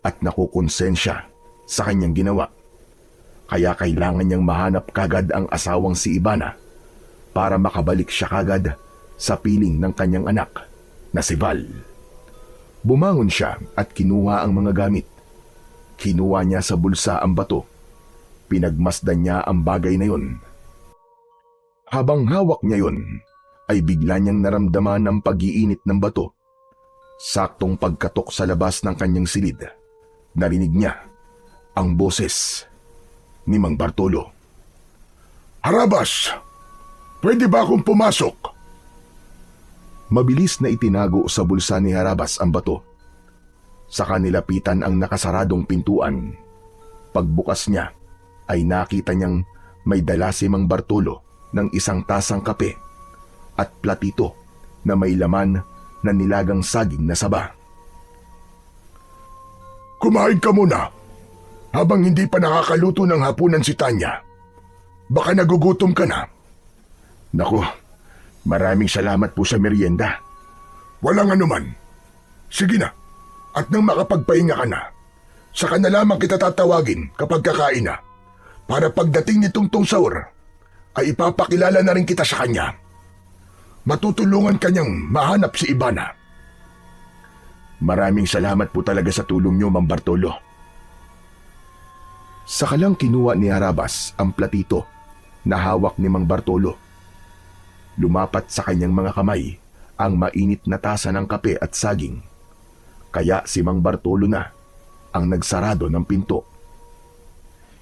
at nakukonsensya sa kanyang ginawa. Kaya kailangan niyang mahanap kagad ang asawang si Ivana para makabalik siya kagad sa piling ng kanyang anak na si Val. Bumangon siya at kinuha ang mga gamit. Kinuha niya sa bulsa ang bato. Pinagmasdan niya ang bagay na yun. Habang hawak niya yun, ay bigla niyang naramdaman ang pag-iinit ng bato. Saktong pagkatok sa labas ng kanyang silid, narinig niya ang boses ni Mang Bartolo. Harabas! Pwede ba akong pumasok? Mabilis na itinago sa bulsa ni Harabas ang bato. Saka nilapitan ang nakasaradong pintuan. Pagbukas niya, ay nakita niyang may dala si Mang Bartolo ng isang tasang kape at platito na may laman na nilagang saging na saba. Kumain ka muna habang hindi pa nakakaluto ng hapunan si Tanya. Baka nagugutom ka na. Naku, maraming salamat po sa merienda. Walang anuman. Sige na, at nang makapagpahinga ka na, saka na lamang kita tatawagin kapag kakain na, para pagdating ni Tungtong Saur, ay ipapakilala na rin kita sa kanya. Matutulungan kanyang mahanap si Ivana. Maraming salamat po talaga sa tulong niyo, Mang Bartolo. Saka lang kinuha ni Harabas ang platito na hawak ni Mang Bartolo. Lumapat sa kanyang mga kamay ang mainit na tasa ng kape at saging. Kaya si Mang Bartolo na ang nagsarado ng pinto.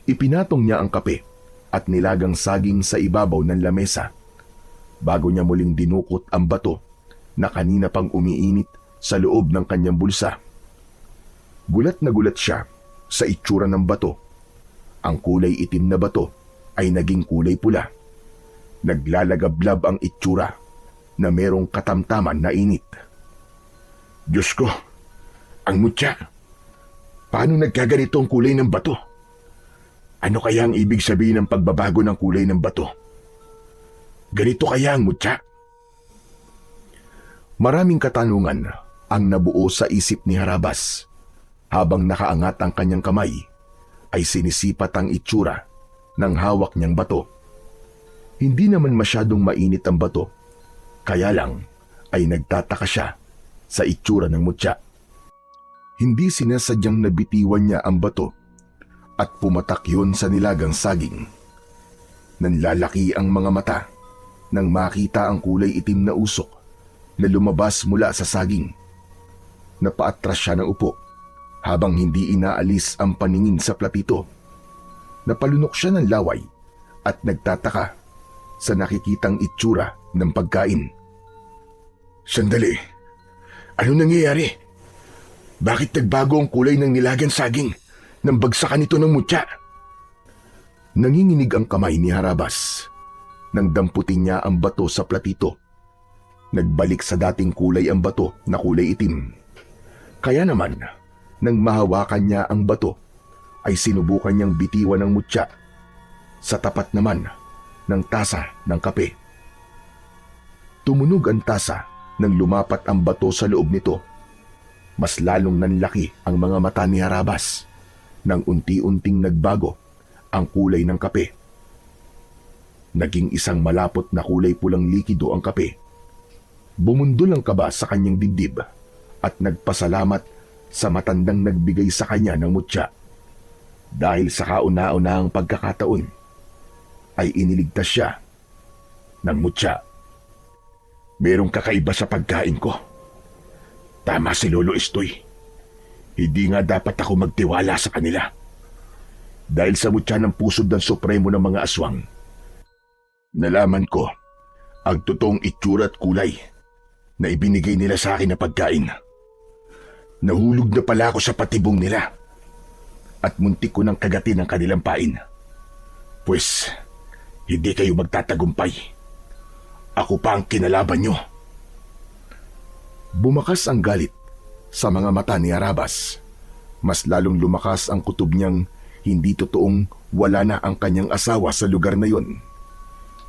Ipinatong niya ang kape at nilagang saging sa ibabaw ng lamesa bago niya muling dinukot ang bato na kanina pang umiinit sa loob ng kanyang bulsa. Gulat na gulat siya sa itsura ng bato. Ang kulay itim na bato ay naging kulay pula. Naglalagablab ang itsura na merong katamtaman na init. Diyos ko, ang mutya. Paano nagkaganito ang kulay ng bato? Ano kaya ang ibig sabihin ng pagbabago ng kulay ng bato? Ganito kaya ang mutya? Maraming katanungan ang nabuo sa isip ni Harabas. Habang nakaangat ang kanyang kamay, ay sinisipat ang itsura ng hawak niyang bato. Hindi naman masyadong mainit ang bato, kaya lang ay nagtataka siya sa itsura ng mutya. Hindi sinasadyang nabitiwan niya ang bato at pumatak yun sa nilagang saging. Nanlalaki ang mga mata nang makita ang kulay itim na usok na lumabas mula sa saging. Napaatras siya ng upo habang hindi inaalis ang paningin sa platito. Napalunok siya ng laway at nagtataka sa nakikitang itsura ng pagkain. Sandali, ano nangyayari? Bakit nagbago ang kulay ng nilagang saging nang bagsakan ito ng mutya? Nanginginig ang kamay ni Harabas nang damputin niya ang bato sa platito. Nagbalik sa dating kulay ang bato na kulay itim. Kaya naman, nang mahawakan niya ang bato, ay sinubukan niyang bitiwan ng mutya sa tapat naman ng tasa ng kape. Tumunog ang tasa nang lumapat ang bato sa loob nito. Mas lalong nanlaki ang mga mata ni Harabas nang unti-unting nagbago ang kulay ng kape. Naging isang malapot na kulay pulang likido ang kape. Bumundol ang kaba sa kanyang dibdib at nagpasalamat sa matandang nagbigay sa kanya ng mutya. Dahil sa kauna-unahang pagkakataon, ay iniligtas siya ng mutya. Merong kakaiba sa pagkain ko. Tama si Lolo Estoy. Hindi nga dapat ako magtiwala sa kanila. Dahil sa mutya ng pusod ng Supremo ng mga aswang, nalaman ko ang totoong itsura at kulay na ibinigay nila sa akin na pagkain. Nahulog na pala ako sa patibong nila at muntik ko nang kagatin ang kanilang pain. Pues, hindi kayo magtatagumpay. Ako pa ang kinalaban nyo. Bumakas ang galit sa mga mata ni Harabas. Mas lalong lumakas ang kutob niyang hindi totoong wala na ang kanyang asawa sa lugar na yon.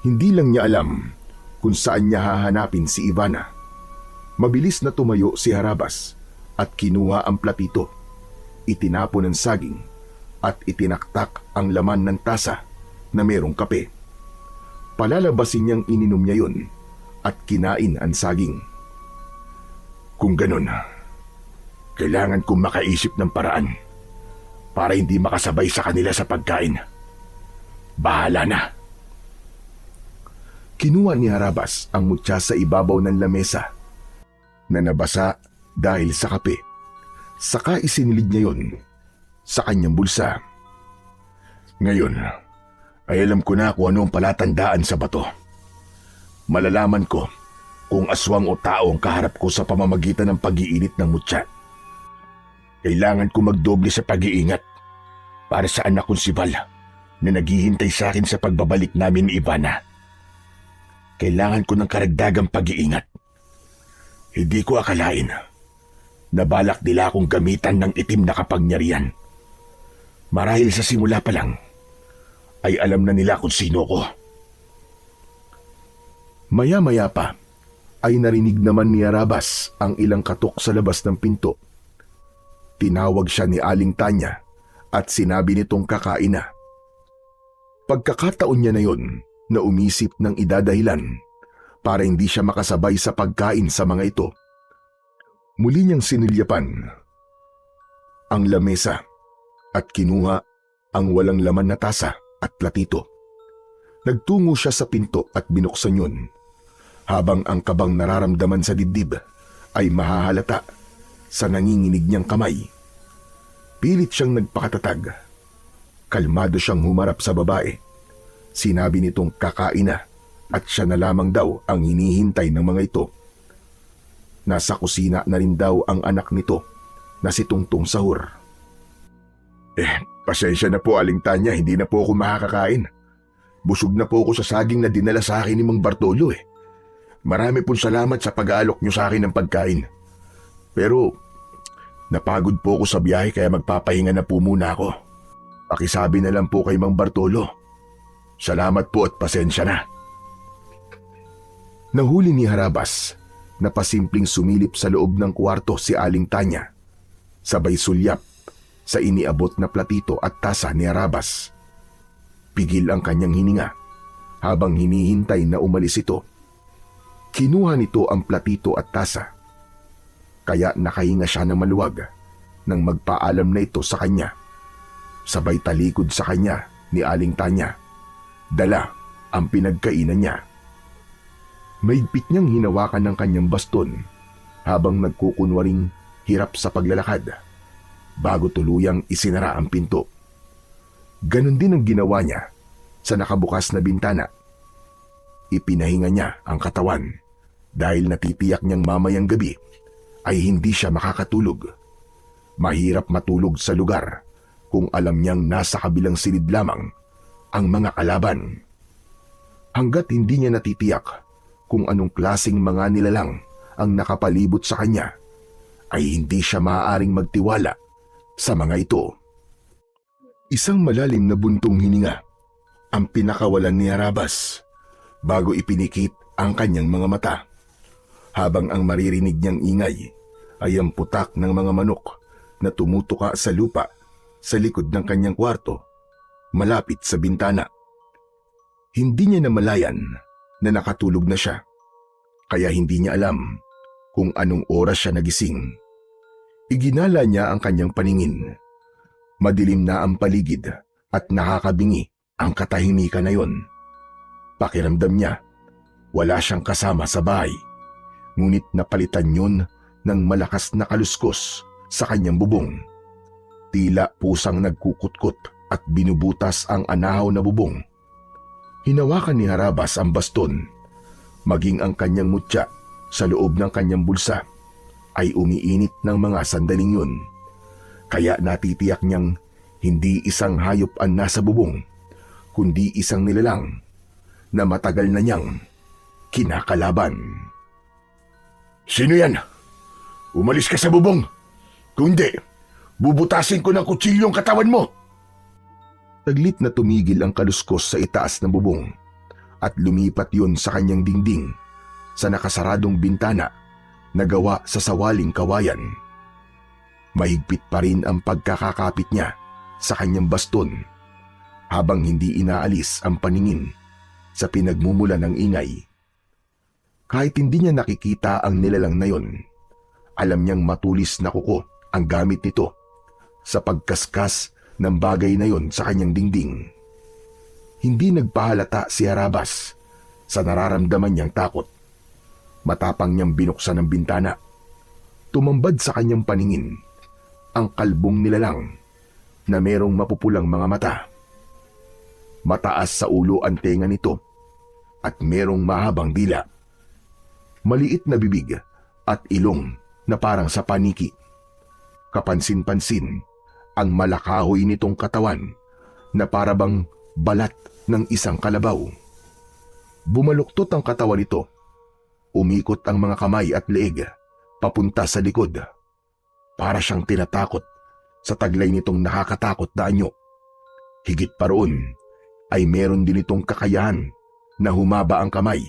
Hindi lang niya alam kung saan niya hahanapin si Ivana. Mabilis na tumayo si Harabas at kinuha ang platito. Itinapon ang saging at itinaktak ang laman ng tasa na merong kape. Palalabasin niyang ininom niya yun at kinain ang saging. Kung ganun, kailangan kong makaisip ng paraan para hindi makasabay sa kanila sa pagkain. Bahala na. Kinuha ni Harabas ang mutya sa ibabaw ng lamesa na nabasa dahil sa kape. Saka isinilid niya yon sa kanyang bulsa. Ngayon, ay alam ko na kung ano ang palatandaan sa bato. Malalaman ko kung aswang o tao ang kaharap ko sa pamamagitan ng pag-iinit ng mutya. Kailangan ko magdoble sa pag-iingat para sa anak kong si Val na naghihintay sa akin sa pagbabalik namin ni Ivana. Kailangan ko ng karagdagang pag-iingat. Hindi ko akalain na balak nila akong gamitan ng itim na kapangyarihan. Marahil sa simula pa lang, ay alam na nila kung sino ko. Maya-maya pa ay narinig naman ni Harabas ang ilang katok sa labas ng pinto. Tinawag siya ni Aling Tanya at sinabi nitong kakain na. Pagkakataon niya na yon na umisip ng idadahilan para hindi siya makasabay sa pagkain sa mga ito. Muli niyang sinilyapan ang lamesa at kinuha ang walang laman na tasa at platito. Nagtungo siya sa pinto at binuksan yun, habang ang kabang nararamdaman sa dibdib ay mahahalata sa nanginginig niyang kamay. Pilit siyang nagpakatatag. Kalmado siyang humarap sa babae. Sinabi nitong kakain na at siya na lamang daw ang hinihintay ng mga ito. Nasa kusina na rin daw ang anak nito na si Tungtong Sahur. Pasensya na po, Aling Tanya, hindi na po ako makakakain. Busog na po ako sa saging na dinala sa akin ni Mang Bartolo Marami pong salamat sa pag-aalok niyo sa akin ng pagkain. Pero napagod po ako sa biyahe kaya magpapahinga na po muna ako. Pakisabi na lang po kay Mang Bartolo. Salamat po at pasensya na. Nahuli ni Harabas na pasimpleng sumilip sa loob ng kwarto si Aling Tanya. Sabay sulyap sa iniabot na platito at tasa ni Harabas. Pigil ang kanyang hininga habang hinihintay na umalis ito. Kinuha nito ang platito at tasa. Kaya nakahinga siya ng maluwag nang magpaalam na ito sa kanya. Sabay talikod sa kanya ni Aling Tanya. Dala ang pinagkainan niya. Maigpit niyang hinawakan ng kanyang baston habang nagkukunwaring hirap sa paglalakad bago tuluyang isinara ang pinto. Ganon din ang ginawa niya sa nakabukas na bintana. Ipinahinga niya ang katawan dahil natitiyak niyang mamayang gabi ay hindi siya makakatulog. Mahirap matulog sa lugar kung alam niyang nasa kabilang silid lamang ang mga kalaban. Hanggat hindi niya natitiyak kung anong klaseng mga nilalang ang nakapalibot sa kanya, ay hindi siya maaaring magtiwala sa mga ito. Isang malalim na buntong hininga ang pinakawalan ni Harabas bago ipinikit ang kanyang mga mata, habang ang maririnig niyang ingay ay ang putak ng mga manok na tumutuka sa lupa sa likod ng kanyang kwarto, malapit sa bintana. Hindi niya namalayan na nakatulog na siya, kaya hindi niya alam kung anong oras siya nagising. Iginala niya ang kanyang paningin. Madilim na ang paligid at nakakabingi ang katahimikan na yon. Pakiramdam niya, wala siyang kasama sa bahay, ngunit napalitan yun ng malakas na kaluskos sa kanyang bubong. Tila pusang nagkukutkot at binubutas ang anahaw na bubong. Hinawakan ni Harabas ang baston, maging ang kanyang mutya sa loob ng kanyang bulsa ay umiinit ng mga sandaling yun. Kaya natitiyak niyang hindi isang hayop ang nasa bubong, kundi isang nilalang na matagal na niyang kinakalaban. Sino yan? Umalis ka sa bubong. Kung hindi, bubutasin ko ng kutsilyo ang katawan mo. Saglit na tumigil ang kaluskos sa itaas ng bubong at lumipat yon sa kanyang dingding sa nakasaradong bintana na gawa sa sawaling kawayan. Mahigpit pa rin ang pagkakakapit niya sa kanyang baston habang hindi inaalis ang paningin sa pinagmumula ng ingay. Kahit hindi niya nakikita ang nilalang na yon, alam niyang matulis na kuko ang gamit nito sa pagkaskas ng bagay na yon sa kanyang dingding. Hindi nagpahalata si Harabas sa nararamdaman niyang takot. Matapang niyang binuksan ang bintana. Tumambad sa kanyang paningin ang kalbong nilalang na merong mapupulang mga mata. Mataas sa ulo ang tenga nito at merong mahabang dila. Maliit na bibig at ilong na parang sa paniki. Kapansin-pansin ang malakahoy nitong katawan na parabang balat ng isang kalabaw. Bumaluktot ang katawan nito. Umikot ang mga kamay at leeg papunta sa likod. Para siyang tinatakot sa taglay nitong nakakatakot na anyo. Higit pa roon ay meron din itong kakayahan na humaba ang kamay.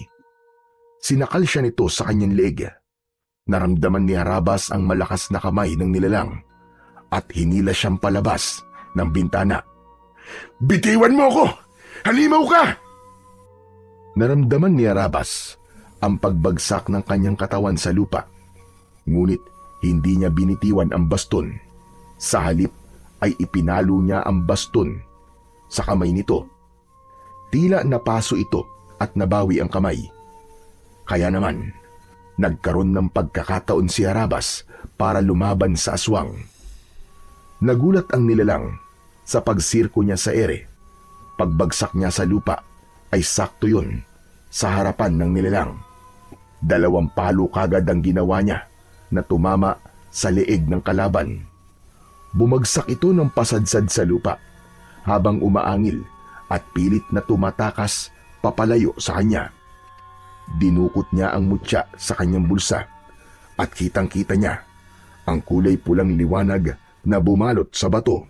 Sinakal siya nito sa kanyang leeg. Naramdaman ni Harabas ang malakas na kamay ng nilalang at hinila siyang palabas ng bintana. Bitiwan mo ako! Halimaw ka! Naramdaman ni Harabas ang pagbagsak ng kanyang katawan sa lupa. Ngunit hindi niya binitiwan ang baston. Sa halip ay ipinalo niya ang baston sa kamay nito. Tila napaso ito at nabawi ang kamay. Kaya naman, nagkaroon ng pagkakataon si Harabas para lumaban sa aswang. Nagulat ang nilalang sa pagsirko niya sa ere. Pagbagsak niya sa lupa ay sakto yun sa harapan ng nilalang. 2 palo kagad ang ginawa niya na tumama sa leeg ng kalaban. Bumagsak ito ng pasadsad sa lupa habang umaangil at pilit na tumatakas papalayo sa kanya. Dinukot niya ang mutya sa kanyang bulsa at kitang-kita niya ang kulay pulang liwanag na bumalot sa bato.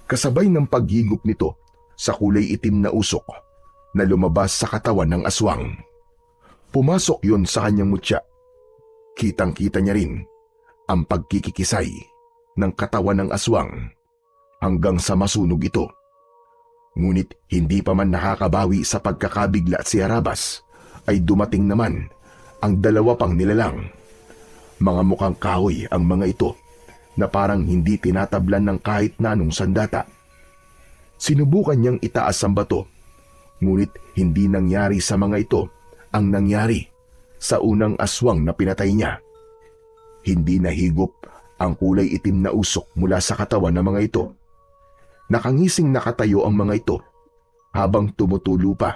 Kasabay ng paghigop nito sa kulay itim na usok na lumabas sa katawan ng aswang. Pumasok yon sa kanyang mutya. Kitang-kita niya rin ang pagkikikisay ng katawan ng aswang hanggang sa masunog ito. Ngunit hindi pa man nakakabawi sa pagkakabigla si Harabas ay dumating naman ang 2 pang nilalang. Mga mukhang kahoy ang mga ito na parang hindi tinatablan ng kahit na anong sandata. Sinubukan niyang itaas ang bato, ngunit hindi nangyari sa mga ito ang nangyari sa unang aswang na pinatay niya. Hindi nahigop ang kulay itim na usok mula sa katawan ng mga ito. Nakangising nakatayo ang mga ito habang tumutulo pa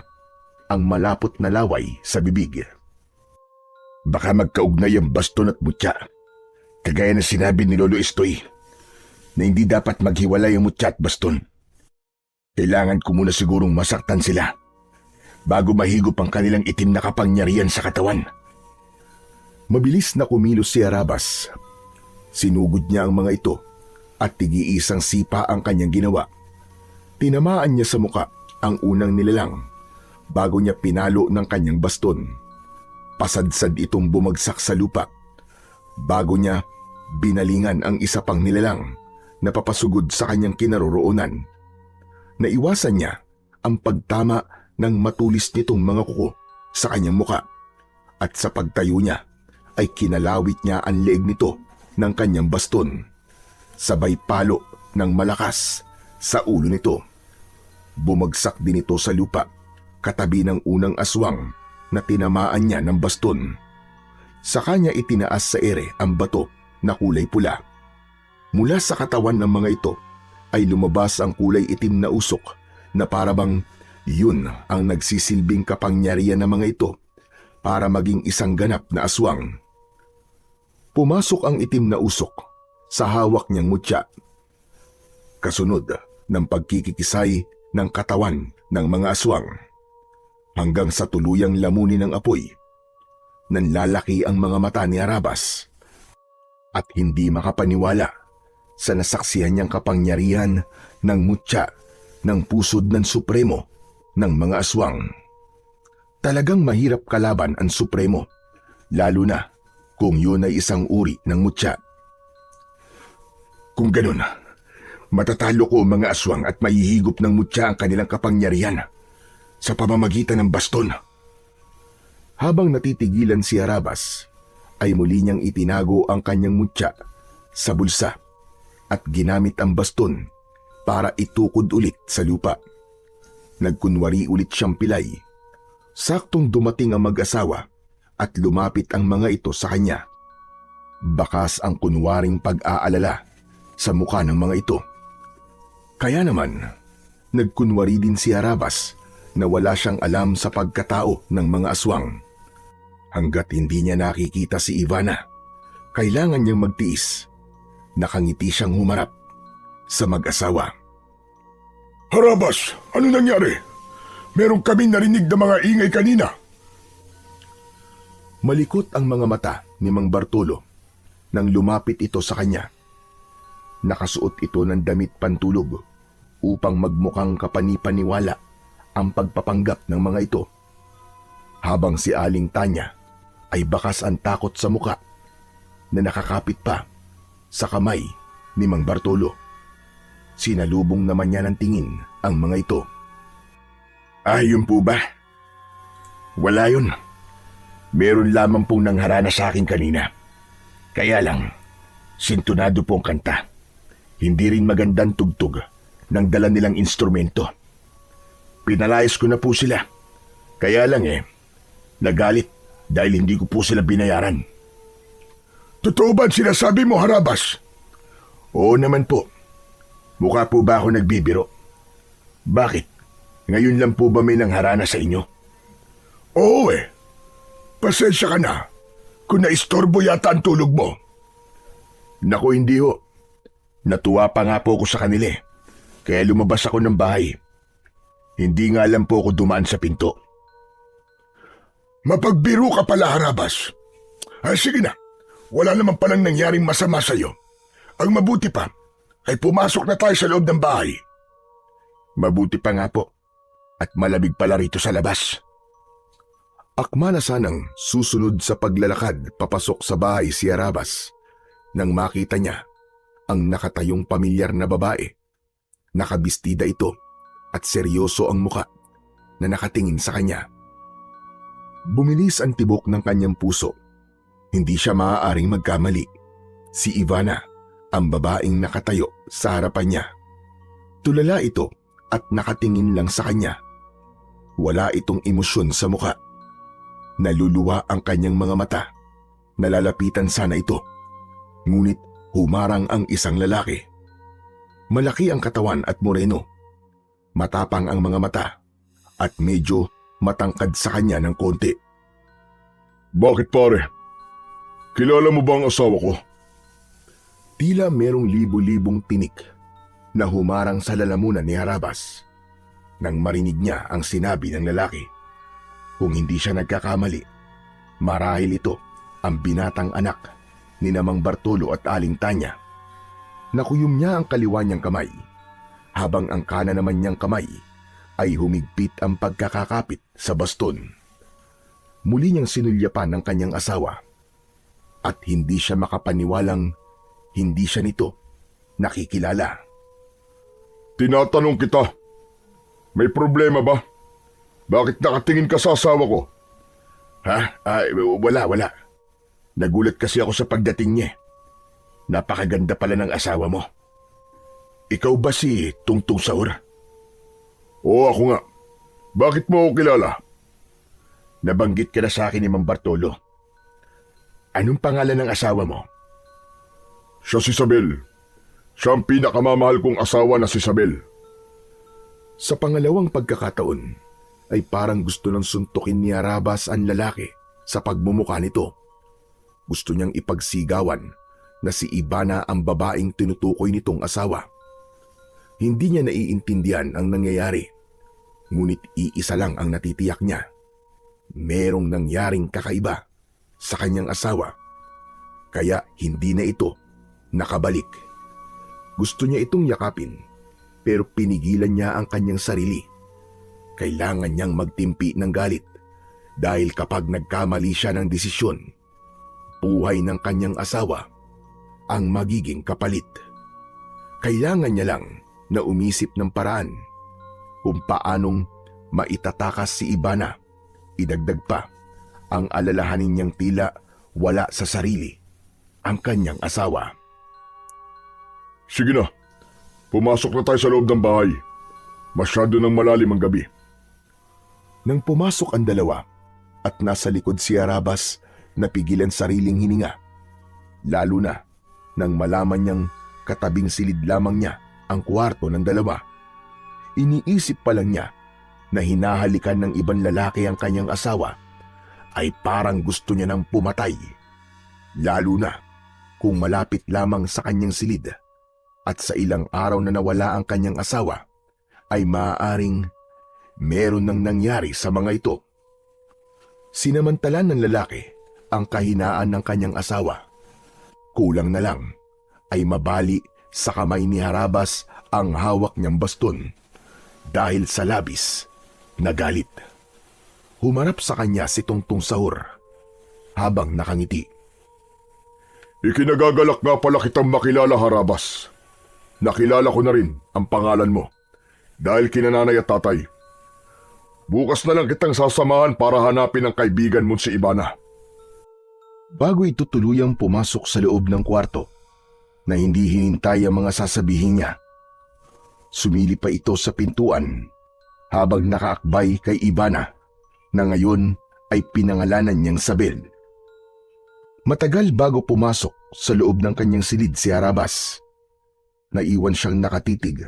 ang malapot na laway sa bibig. Baka magkaugnay ang baston at mutya. Kagaya na sinabi ni Lolo Estoy na hindi dapat maghiwalay ang mutya at baston. Kailangan ko muna sigurong masaktan sila bago mahigop ang kanilang itim na kapangyarihan sa katawan. Mabilis na kumilos si Harabas. Sinugod niya ang mga ito at tigi-isang sipa ang kanyang ginawa. Tinamaan niya sa muka ang unang nilalang bago niya pinalo ng kanyang baston. Pasadsad itong bumagsak sa lupa. Bago niya binalingan ang isa pang nilalang na papasugod sa kanyang kinaroroonan. Naiwasan niya ang pagtama ng matulis nitong mga kuko sa kanyang muka at sa pagtayo niya ay kinalawit niya ang leeg nito ng kanyang baston. Sabay palo ng malakas sa ulo nito. Bumagsak din ito sa lupa katabi ng unang aswang na tinamaan niya ng baston. Sa kanya itinaas sa ere ang bato na kulay pula. Mula sa katawan ng mga ito ay lumabas ang kulay itim na usok na parabang yun ang nagsisilbing kapangyarihan ng mga ito para maging isang ganap na aswang. Pumasok ang itim na usok sa hawak niyang mutya. Kasunod ng pagkikikisay ng katawan ng mga aswang hanggang sa tuluyang lamunin ng apoy. Nanlalaki ang mga mata ni Harabas at hindi makapaniwala sa nasaksihan niyang kapangyarihan ng mutya ng pusod ng Supremo ng mga aswang. Talagang mahirap kalaban ang Supremo, lalo na kung yun ay isang uri ng mutya. Kung ganun, matatalo ko ang mga aswang at mahihigop ng mutya ang kanilang kapangyarihan sa pamamagitan ng baston. Habang natitigilan si Harabas, ay muli niyang itinago ang kanyang mutya sa bulsa at ginamit ang baston para itukod ulit sa lupa. Nagkunwari ulit siyang pilay. Saktong dumating ang mag-asawa at lumapit ang mga ito sa kanya. Bakas ang kunwaring pag-aalala sa mukha ng mga ito. Kaya naman, nagkunwari din si Harabas na wala siyang alam sa pagkatao ng mga aswang. Hanggat hindi niya nakikita si Ivana, kailangan niyang magtiis. Nakangiti siyang humarap sa mag-asawa. Harabas, ano nangyari? Meron kaming narinig na mga ingay kanina. Malikot ang mga mata ni Mang Bartolo nang lumapit ito sa kanya. Nakasuot ito ng damit pantulog upang magmukhang kapanipaniwala ang pagpapanggap ng mga ito. Habang si Aling Tanya ay bakas ang takot sa muka na nakakapit pa sa kamay ni Mang Bartolo. Sinalubong naman niya ng tingin ang mga ito. Yun po ba? Wala yun. Meron lamang pong nangharana sa akin kanina. Kaya lang, sintunado po ang kanta. Hindi rin magandang tugtog ng dala nilang instrumento. Pinalayas ko na po sila. Kaya lang nagalit dahil hindi ko po sila binayaran. Totoo ba sinasabi mo, Harabas? Oo naman po. Mukha po ba ako nagbibiro? Bakit? Ngayon lang po ba may nangharana sa inyo? Oo Pasensya ka na kung naistorbo yata ang tulog mo. Naku, hindi ho. Natuwa pa nga po ako sa kanila kaya lumabas ako ng bahay. Hindi nga lang po ako dumaan sa pinto. Mapagbiro ka pala, Harabas. Sige na, wala naman palang nangyaring masama sa'yo. Ang mabuti pa ay pumasok na tayo sa loob ng bahay. Mabuti pa nga po at malamig pala rito sa labas. Akma na sanang susunod sa paglalakad papasok sa bahay si Harabas nang makita niya ang nakatayong pamilyar na babae. Nakabistida ito at seryoso ang muka na nakatingin sa kanya. Bumilis ang tibok ng kanyang puso. Hindi siya maaaring magkamali. Si Ivana, ang babaeng nakatayo sa harapan niya. Tulala ito at nakatingin lang sa kanya. Wala itong emosyon sa muka. Naluluwa ang kanyang mga mata. Nalalapitan sana ito. Ngunit humarang ang isang lalaki. Malaki ang katawan at moreno. Matapang ang mga mata at medyo matangkad sa kanya ng konti. Bakit pare? Kilala mo ba ang asawa ko? Tila merong libo-libong tinik na humarang sa lalamunan ni Harabas nang marinig niya ang sinabi ng lalaki. Kung hindi siya nagkakamali, marahil ito ang binatang anak ni Mang Bartolo at Aling Tanya. Nakuyom niya ang kaliwa niyang kamay, habang ang kanan naman niyang kamay ay humigpit ang pagkakakapit sa baston. Muli niyang sinulyapan ng kanyang asawa at hindi siya makapaniwalang hindi siya nito nakikilala. Tinatanong kita, may problema ba? Bakit nakatingin ka sa asawa ko? Wala. Nagulat kasi ako sa pagdating niya. Napakaganda pala ng asawa mo. Ikaw ba si Tungtung Saur? Oo, ako nga. Bakit mo ako kilala? Nabanggit ka na sa akin ni Mang Bartolo. Anong pangalan ng asawa mo? Siya si Isabel. Siya ang pinakamamahal kong asawa na si Isabel. Sa pangalawang pagkakataon, ay parang gusto nang suntukin ni Harabas ang lalaki sa pagmumukha nito. Gusto niyang ipagsigawan na si Ivana ang babaeng tinutukoy nitong asawa. Hindi niya naiintindihan ang nangyayari, ngunit iisa lang ang natitiyak niya. Merong nangyaring kakaiba sa kanyang asawa, kaya hindi na ito nakabalik. Gusto niya itong yakapin, pero pinigilan niya ang kanyang sarili. Kailangan niyang magtimpi ng galit dahil kapag nagkamali siya ng desisyon, buhay ng kanyang asawa ang magiging kapalit. Kailangan niya lang na umisip ng paraan kung paanong maitatakas si Ivana. Idagdag pa ang alalahanin niyang tila wala sa sarili ang kanyang asawa. Sige na, pumasok na tayo sa loob ng bahay. Masyado nang malalim ang gabi. Nang pumasok ang dalawa at nasa likod si Arabas, napigilan sariling hininga. Lalo na nang malaman niyang katabing silid lamang niya ang kwarto ng dalawa. Iniisip pa lang niya na hinahalikan ng ibang lalaki ang kanyang asawa ay parang gusto niya nang pumatay. Lalo na kung malapit lamang sa kanyang silid at sa ilang araw na nawala ang kanyang asawa ay maaaring meron nang nangyari sa mga ito. Sinamantala ng lalaki ang kahinaan ng kanyang asawa. Kulang na lang ay mabali sa kamay ni Harabas ang hawak niyang baston dahil sa labis na galit. Humarap sa kanya si Tungtong Sahur habang nakangiti. Ikinagagalak nga pala kitang makilala, Harabas. Nakilala ko na rin ang pangalan mo dahil kina nanay at tatay. Bukas na lang kitang sasamahan para hanapin ang kaibigan mo si Ivana. Bago ito tuluyang pumasok sa loob ng kwarto na hindi hinintay ang mga sasabihin niya, sumili pa ito sa pintuan habang nakaakbay kay Ivana na ngayon ay pinangalanan niyang Sabel. Matagal bago pumasok sa loob ng kanyang silid si Harabas, naiwan siyang nakatitig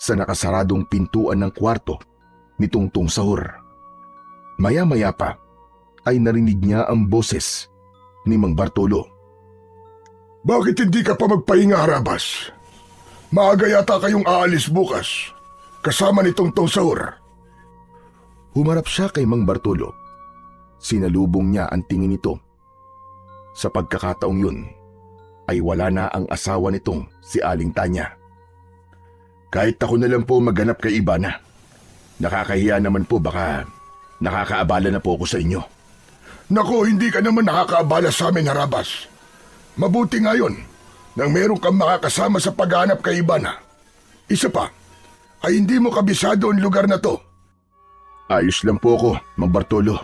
sa nakasaradong pintuan ng kwarto ni Tungtong Sahur. Maya-maya pa ay narinig niya ang boses ni Mang Bartolo. Bakit hindi ka pa magpahinga, Harabas? Maaga yata kayong aalis bukas, kasama ni Tungtong Sahur. Humarap siya kay Mang Bartolo. Sinalubong niya ang tingin nito. Sa pagkakataong yun, ay wala na ang asawa nitong si Aling Tanya. Kahit ako na lang po maghanap kay Ivana. Nakakahiya naman po, baka nakakaabala na po ako sa inyo. Naku, hindi ka naman nakakaabala sa amin, Harabas. Mabuti ngayon nang meron kang makakasama sa paghanap kay Ivana. Isa pa, ay hindi mo kabisado ang lugar na to. Ayos lang po ako, Mang Bartolo.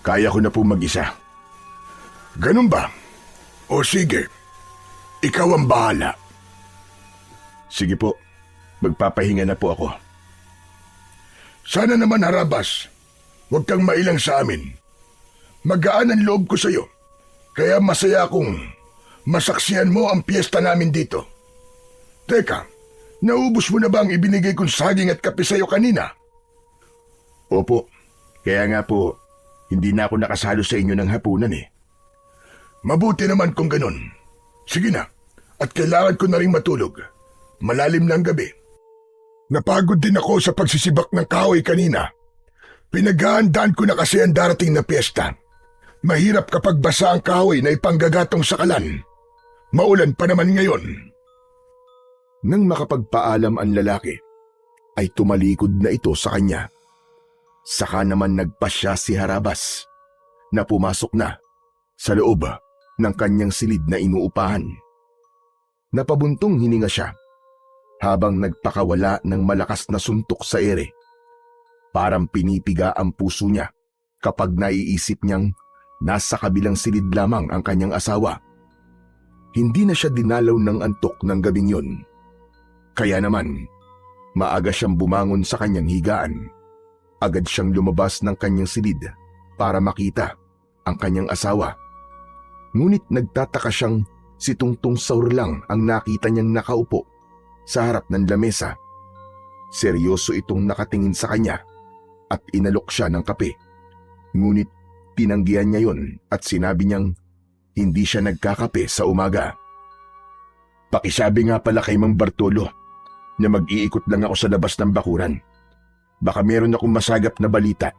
Kaya ko na po mag-isa. Ganun ba? O sige, ikaw ang bahala. Sige po, magpapahinga na po ako. Sana naman, Harabas, huwag kang mailang sa amin. Magaan ang loob ko sa iyo, kaya masaya akong masaksihan mo ang piyesta namin dito. Teka, naubos mo na ba ang ibinigay kong saging at kape sa iyo kanina? Opo, kaya nga po, hindi na ako nakasalo sa inyo ng hapunan eh. Mabuti naman kung ganun. Sige na, at kailangan ko na rin matulog. Malalim na ang gabi. Napagod din ako sa pagsisibak ng kahoy kanina. Pinaghahandaan ko na kasi ang darating na piyesta. Mahirap kapag basa ang kahoy na ipanggagatong sa kalan. Maulan pa naman ngayon. Nang makapagpaalam ang lalaki, ay tumalikod na ito sa kanya. Saka naman nagpasya si Harabas na pumasok na sa loob ng kanyang silid na inuupahan. Napabuntong hininga siya habang nagpakawala ng malakas na suntok sa ere. Parang pinipiga ang puso niya kapag naiisip niyang nasa kabilang silid lamang ang kanyang asawa. Hindi na siya dinalaw ng antok ng gabing yun. Kaya naman, maaga siyang bumangon sa kanyang higaan. Agad siyang lumabas ng kanyang silid para makita ang kanyang asawa. Ngunit nagtataka siyang si Tungtong Sahur lang ang nakita niyang nakaupo sa harap ng lamesa. Seryoso itong nakatingin sa kanya at inalok siya ng kape. Ngunit tinanggihan niya yon at sinabi niyang hindi siya nagkakape sa umaga. Pakisabi nga pala kay Mang Bartolo na mag-iikot lang ako sa labas ng bakuran. Baka meron akong masagap na balita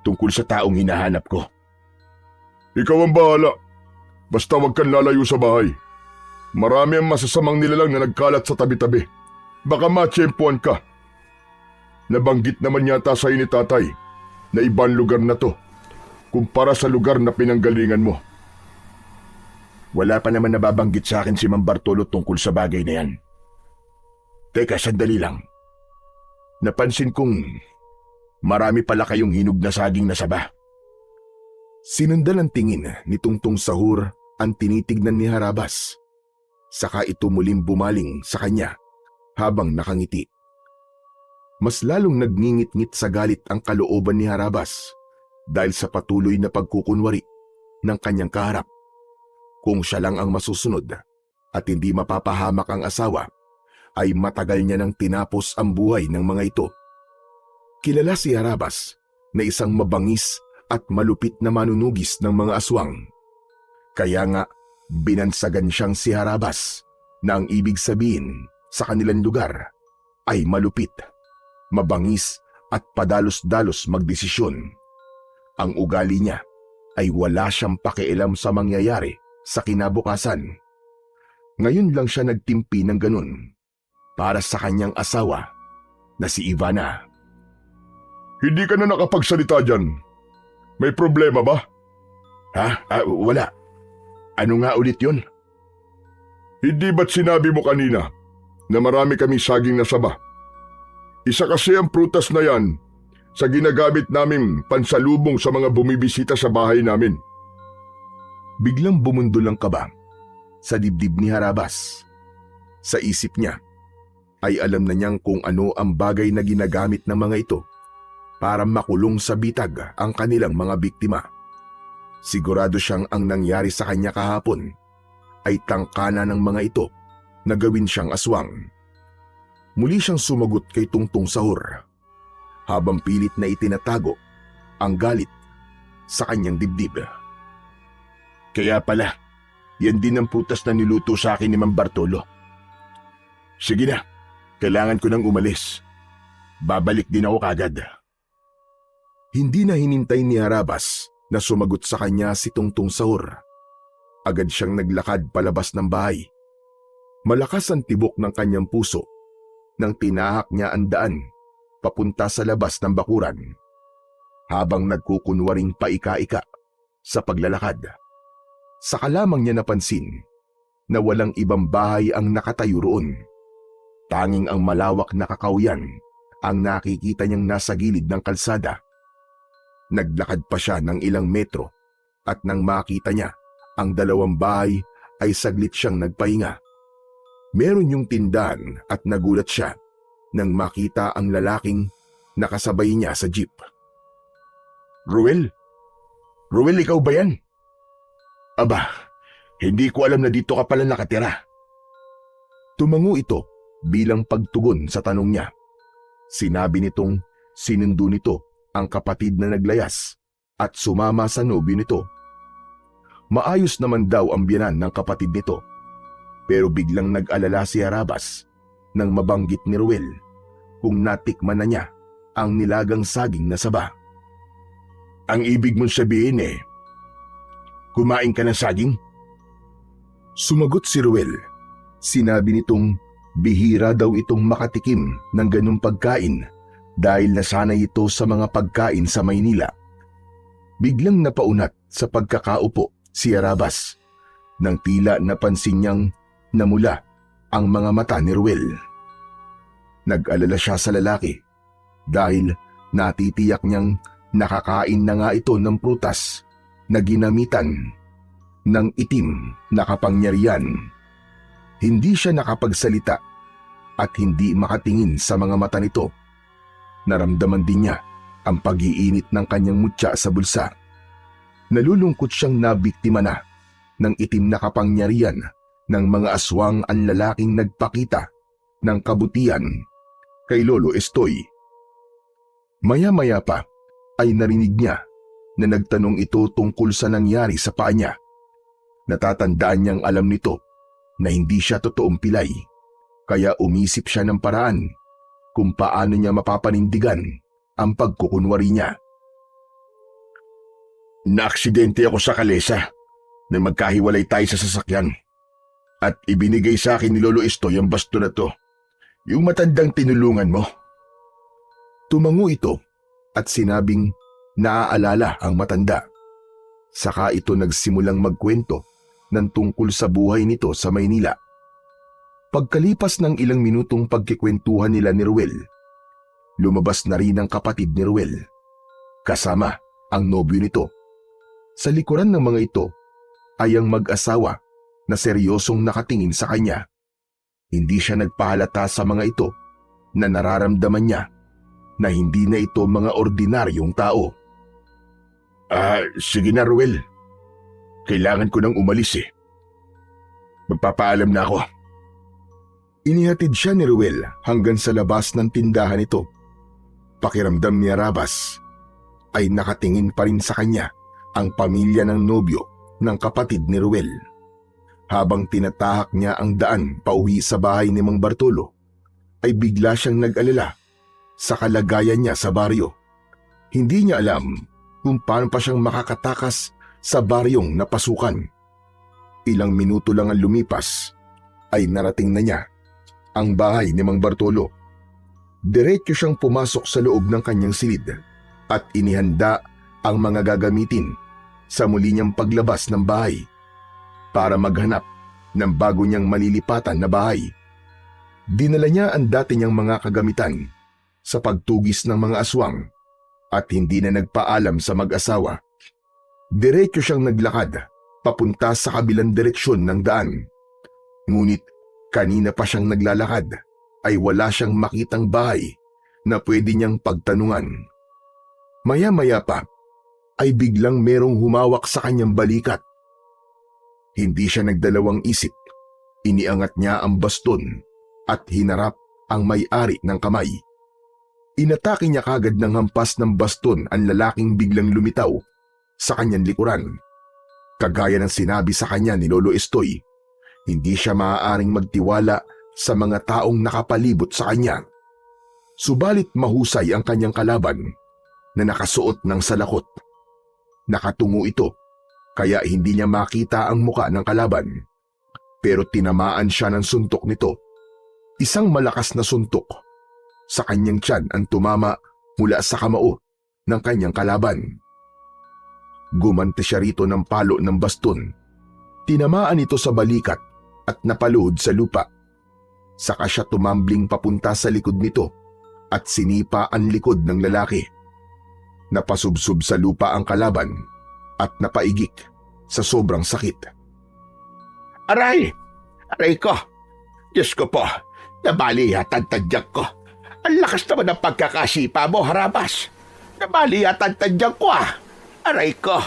tungkol sa taong hinahanap ko. Ikaw ang bahala. Basta wag kang lalayo sa bahay. Marami ang masasamang nilalang na nagkalat sa tabi-tabi. Baka matsyempuan ka. Nabanggit naman yata sa'yo ni tatay na ibang lugar na to kumpara sa lugar na pinanggalingan mo. Wala pa naman nababanggit sa akin si Mang Bartolo tungkol sa bagay na yan. Teka, sandali lang. Napansin kong marami pala kayong hinog na saging na saba. Sinundan ang tingin ni Tungtong Sahur ang tinitignan ni Harabas. Saka ito muling bumaling sa kanya habang nakangiti. Mas lalong nagngingit-ngit sa galit ang kalooban ni Harabas dahil sa patuloy na pagkukunwari ng kanyang kaharap. Kung siya lang ang masusunod at hindi mapapahamak ang asawa, ay matagal niya nang tinapos ang buhay ng mga ito. Kilala si Harabas na isang mabangis at malupit na manunugis ng mga aswang. Kaya nga, binansagan siyang si Harabas na ang ibig sabihin sa kanilang lugar ay malupit, mabangis at padalos-dalos magdesisyon. Ang ugali niya ay wala siyang pakialam sa mangyayari sa kinabukasan. Ngayon lang siya nagtimpi ng ganun para sa kanyang asawa na si Ivana. Hindi ka na nakapagsalita dyan. May problema ba? Wala. Ano nga ulit yun? Hindi ba't sinabi mo kanina na marami kaming saging na saba? Isa kasi ang prutas na yan sa ginagamit naming pansalubong sa mga bumibisita sa bahay namin. Biglang bumundol ang kaba sa dibdib ni Harabas. Sa isip niya ay alam na niyang kung ano ang bagay na ginagamit ng mga ito para makulong sa bitag ang kanilang mga biktima. Sigurado siyang ang nangyari sa kanya kahapon ay tangkana ng mga ito na gawin siyang aswang. Muli siyang sumagot kay Tungtong Sahur habang pilit na itinatago ang galit sa kanyang dibdib. Kaya pala, yan din ang prutas na niluto sa akin ni Mang Bartolo. Sige na, kailangan ko nang umalis. Babalik din ako kagad. Hindi na hinintay ni Harabas na sumagot sa kanya si Tungtong Sahur. Agad siyang naglakad palabas ng bahay. Malakas ang tibok ng kanyang puso nang tinahak niya ang daan papunta sa labas ng bakuran habang nagkukunwaring paika-ika sa paglalakad. Saka lamang niya napansin na walang ibang bahay ang nakatayo roon. Tanging ang malawak na kakawyan ang nakikita niyang nasa gilid ng kalsada. Naglakad pa siya ng ilang metro at nang makita niya ang dalawang bahay ay saglit siyang nagpahinga. Meron yung tindahan at nagulat siya nang makita ang lalaking nakasabay niya sa jeep. Ruel? Ruel, ikaw ba yan? Aba, hindi ko alam na dito ka pala nakatira. Tumango ito bilang pagtugon sa tanong niya. Sinabi nitong sinundo nito ang kapatid na naglayas at sumama sa nobyo nito. Maayos naman daw ang biyanan ng kapatid nito, pero biglang nag-alala si Harabas nang mabanggit ni Ruel kung natikman na niya ang nilagang saging na saba. Ang ibig mong sabihin kumain ka ng saging? Sumagot si Ruel. Sinabi nitong bihira daw itong makatikim ng ganung pagkain dahil nasanay ito sa mga pagkain sa Maynila. Biglang napaunat sa pagkakaupo si Harabas nang tila napansin niyang namula ang mga mata ni Ruel. Nag-alala siya sa lalaki dahil natitiyak niyang nakakain na nga ito ng prutas na ginamitan ng itim na kapangyarihan. Hindi siya nakapagsalita at hindi makatingin sa mga mata nito. Naramdaman din niya ang pag-iinit ng kanyang mutya sa bulsa. Nalulungkot siyang nabiktima na ng itim na kapangyarihan ng mga aswang ang lalaking nagpakita ng kabutihan kay Lolo Estoy. Maya-maya pa ay narinig niya na nagtanong ito tungkol sa nangyari sa paa niya. Natatandaan niyang alam nito na hindi siya totoong pilay, kaya umisip siya ng paraan kung paano niya mapapanindigan ang pagkukunwari niya. Naaksidente ako sa kalesa na magkahiwalay tayo sa sasakyan at ibinigay sa akin ni Lolo Estoy ang basto na to. Yung matandang tinulungan mo. Tumango ito at sinabing naaalala ang matanda. Saka ito nagsimulang magkwento ng tungkol sa buhay nito sa Maynila. Pagkalipas ng ilang minutong pagkikwentuhan nila ni Ruel, lumabas na rin ang kapatid ni Ruel, kasama ang nobyo nito. Sa likuran ng mga ito ay ang mag-asawa na seryosong nakatingin sa kanya. Hindi siya nagpahalata sa mga ito na nararamdaman niya na hindi na ito mga ordinaryong tao. Sige na Ruel. Kailangan ko nang umalis eh. Magpapaalam na ako. Inihatid siya ni Ruel hanggang sa labas ng tindahan ito. Pakiramdam ni Arabas ay nakatingin pa rin sa kanya ang pamilya ng nobyo ng kapatid ni Ruel. Habang tinatahak niya ang daan pauwi sa bahay ni Mang Bartolo, ay bigla siyang nag-alala sa kalagayan niya sa baryo. Hindi niya alam kung paano pa siyang makakatakas sa baryong napasukan. Ilang minuto lang ang lumipas ay narating na niya ang bahay ni Mang Bartolo. Diretso siyang pumasok sa loob ng kanyang silid at inihanda ang mga gagamitin sa muli niyang paglabas ng bahay para maghanap ng bago niyang malilipatan na bahay. Dinala niya ang dati niyang mga kagamitan sa pagtugis ng mga aswang at hindi na nagpaalam sa mag-asawa. Diretso siyang naglakad papunta sa kabilang direksyon ng daan. Ngunit kanina pa siyang naglalakad ay wala siyang makitang bahay na pwede niyang pagtanungan. Maya-maya pa ay biglang merong humawak sa kanyang balikat. Hindi siya nagdalawang isip. Iniangat niya ang baston at hinarap ang may-ari ng kamay. Inatake niya kagad ng hampas ng baston ang lalaking biglang lumitaw sa kanyang likuran. Kagaya ng sinabi sa kanya ni Lolo Estoy, hindi siya maaaring magtiwala sa mga taong nakapalibot sa kanya. Subalit mahusay ang kanyang kalaban na nakasuot ng salakot. Nakatungo ito kaya hindi niya makita ang muka ng kalaban. Pero tinamaan siya ng suntok nito. Isang malakas na suntok sa kanyang tiyan ang tumama mula sa kamao ng kanyang kalaban. Gumante siya rito ng palo ng baston. Tinamaan ito sa balikat at napaluhod sa lupa. Saka siya tumambling papunta sa likod nito at sinipa ang likod ng lalaki. Napasubsob sa lupa ang kalaban at napaigik sa sobrang sakit. Aray! Aray ko! Diyos ko po, nabali yata ang tadyak ko. Ang lakas naman ng pagkakasipa mo, Harabas. Nabali yata ang tadyak ko ah. Aray ko!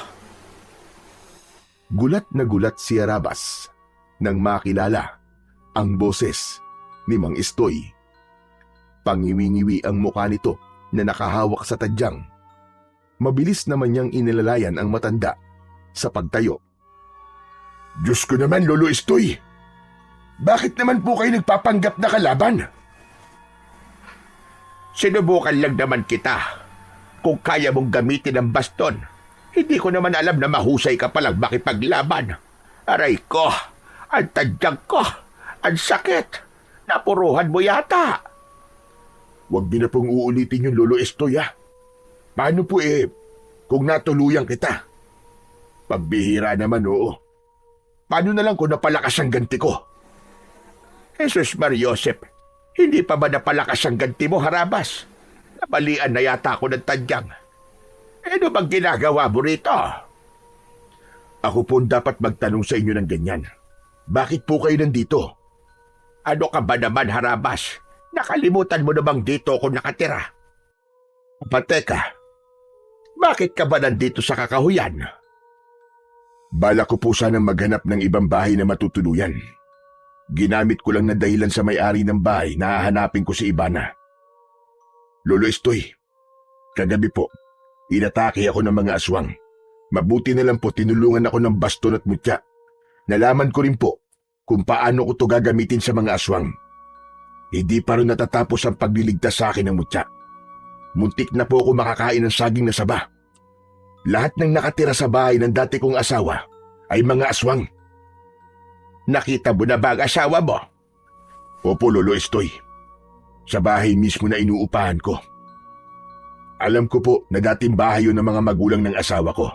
Gulat na gulat si Arabas nang makilala ang boses ni Mang Estoy. Pangiwi-ngiwi ang mukha nito na nakahawak sa tadyang. Mabilis naman niyang inilalayan ang matanda sa pagtayo. Diyos ko naman, Lolo Estoy. Bakit naman po kayo nagpapanggap na kalaban? Sinubukan lang naman kita. Kung kaya mong gamitin ang baston, hindi ko naman alam na mahusay ka palang makipaglaban. Aray ko! Ang tadyag ko! Ang sakit! Napuruhan mo yata! Huwag niyo na pong uulitin yung Lolo Estoy ah. Paano po kung natuluyan kita? Pambihira naman oo. Paano na lang kung napalakas ang ganti ko? Jesus Mariosep, hindi pa ba napalakas ang ganti mo, Harabas? Nabalian na yata ako ng tadyang. Ano bang ginagawa mo rito? Ako po dapat magtanong sa inyo ng ganyan. Bakit po kayo nandito? Ano ka ba naman, Harabas? Nakalimutan mo na bang dito ako nakatira? Pateka, bakit ka ba nandito sa Kakahuyan? Bala ko po sanang maghanap ng ibang bahay na matutuluyan. Ginamit ko lang na dahilan sa may-ari ng bahay na hahanapin ko si Ibana. Lolo Estoy, kagabi po, inatake ako ng mga aswang. Mabuti na lang po tinulungan ako ng baston at mutya. Nalaman ko rin po kung paano ko to gagamitin sa mga aswang. Hindi pa rin natatapos ang pagliligtas sa akin ng mutya. Muntik na po ako makakain ng saging na saba. Lahat ng nakatira sa bahay ng dati kong asawa ay mga aswang. Nakita mo na ba ang asawa mo? Opo, Lolo Estoy. Sa bahay mismo na inuupahan ko. Alam ko po na dating bahay yun ng mga magulang ng asawa ko.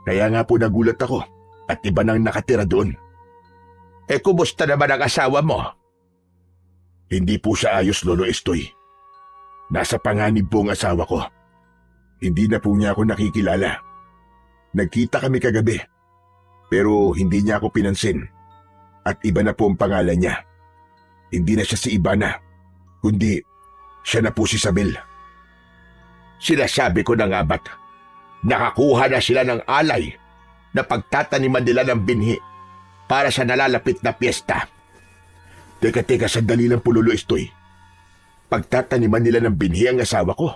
Kaya nga po nagulat ako at iba nang nakatira doon. Kumusta naman ang asawa mo? Hindi po siya ayos, Lolo Estoy. Nasa panganib po ang asawa ko. Hindi na po niya ako nakikilala. Nagkita kami kagabi, pero hindi niya ako pinansin. At iba na po ang pangalan niya. Hindi na siya si Ivana, kundi siya na po si Sabel. Sinasabi ko na nga ba't nakakuha na sila ng alay na pagtataniman nila ng binhi para sa nalalapit na piyesta. Teka, sandali lang po, Lolo Estoy. Pagtataniman nila ng binhi ang asawa ko.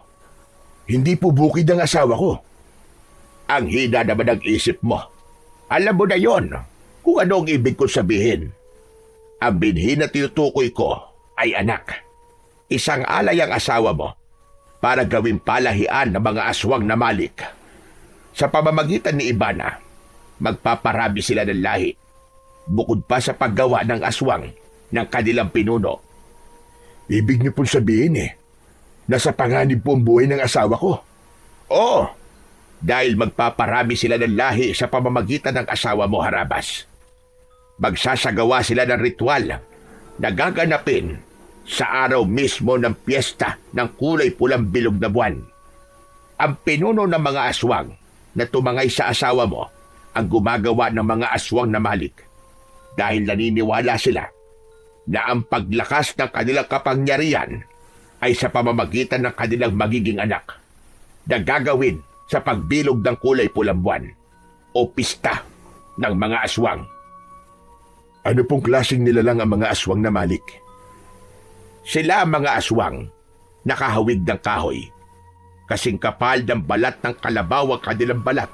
Hindi po bukid ang asawa ko. Ang hina naman ang isip mo. Alam mo na yon kung ano ang ibig kong sabihin. Ang binhi na tinutukoy ko ay anak. Isang alay ang asawa mo para gawing palahian ng mga aswang na malik. Sa pamamagitan ni Ivana, magpaparami sila ng lahi. Bukod pa sa paggawa ng aswang ng kanilang pinuno. Ibig niyo pong sabihin nasa panganib po ang buhay ng asawa ko. Oo, dahil magpaparami sila ng lahi sa pamamagitan ng asawa mo, Harabas. Magsasagawa sila ng ritual na gaganapin sa araw mismo ng piyesta ng kulay pulang bilog na buwan. Ang pinuno ng mga aswang na tumangay sa asawa mo ang gumagawa ng mga aswang na malik dahil naniniwala sila na ang paglakas ng kanilang kapangyarihan ay sa pamamagitan ng kanilang magiging anak na gagawin sa pagbilog ng kulay pulang buwan o pista ng mga aswang. Ano pong klaseng nilalang ang mga aswang na malik? Sila ang mga aswang nakahawig ng kahoy. Kasing kapal ng balat ng kalabaw ang kanilang balat.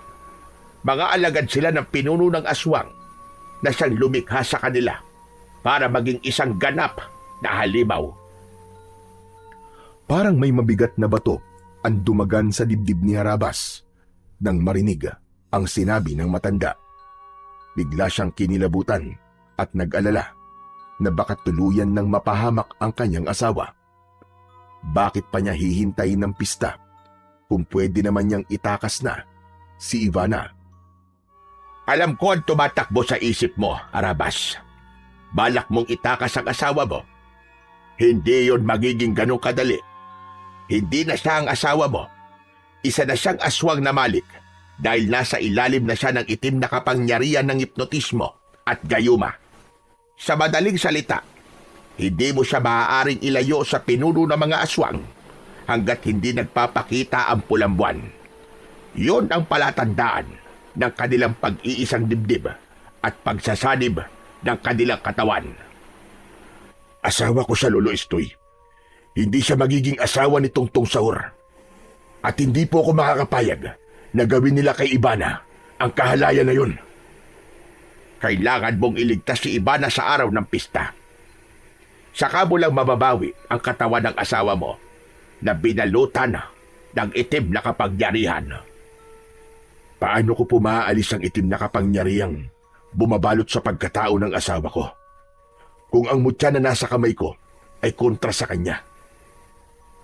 Mga alagad sila ng pinuno ng aswang na siyang lumikha sa kanila para maging isang ganap na halimaw. Parang may mabigat na bato ang dumagan sa dibdib ni Harabas nang marinig ang sinabi ng matanda. Bigla siyang kinilabutan at nag-alala na baka tuluyan ng mapahamak ang kanyang asawa. Bakit pa niya hihintayin ng pista kung pwede naman niyang itakas na si Ivana? Alam ko ang tumatakbo sa isip mo, Harabas. Balak mong itakas ang asawa mo. Hindi yon magiging ganong kadali. Hindi na siya ang asawa mo. Isa na siyang aswang na malik dahil nasa ilalim na siya ng itim na kapangyarihan ng hipnotismo at gayuma. Sa madaling salita, hindi mo siya maaaring ilayo sa pinuno ng mga aswang hanggat hindi nagpapakita ang pulang buwan. Yun ang palatandaan ng kanilang pag-iisang dibdib at pagsasanib ng kanilang katawan. Asawa ko siya, Lolo Estoy. Hindi siya magiging asawa ni Tungtong Sahur. At hindi po ako makakapayag na gawin nila kay Ivana ang kahalayan na yun. Kailangan mong iligtas si Ivana sa araw ng pista. Saka mo lang mababawi ang katawan ng asawa mo na binalutan ng itim na kapangyarihan. Paano ko po maaalis ang itim na kapangyarihang bumabalot sa pagkatao ng asawa ko kung ang mutya na nasa kamay ko ay kontra sa kanya?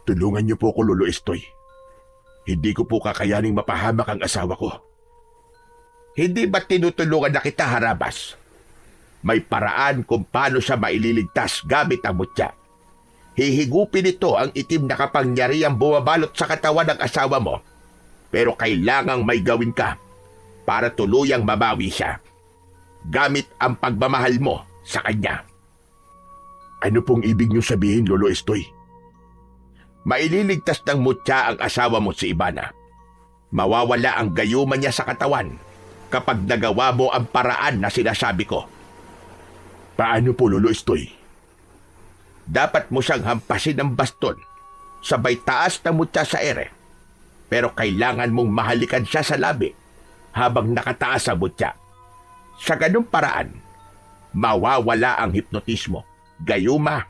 Tulungan niyo po ko, Lolo Estoy. Hindi ko po kakayaning mapahamak ang asawa ko. Hindi ba tinutulungan na kita, Harabas? May paraan kung paano siya maililigtas gamit ang mutya. Hihigupin ito ang itim na kapangyarihang bumabalot sa katawan ng asawa mo. Pero kailangang may gawin ka para tuluyang mabawi siya. Gamit ang pagmamahal mo sa kanya. Ano pong ibig niyo sabihin, Lolo Estoy? Maililigtas ng mutya ang asawa mo si Ivana. Mawawala ang gayuma niya sa katawan kapag nagawa mo ang paraan na sinasabi ko. Paano po, Lolo Estoy? Dapat mo siyang hampasin ng baston sabay taas na mutya sa ere. Pero kailangan mong mahalikan siya sa labi habang nakataas sa mutya. Sa ganung paraan, mawawala ang hipnotismo, gayuma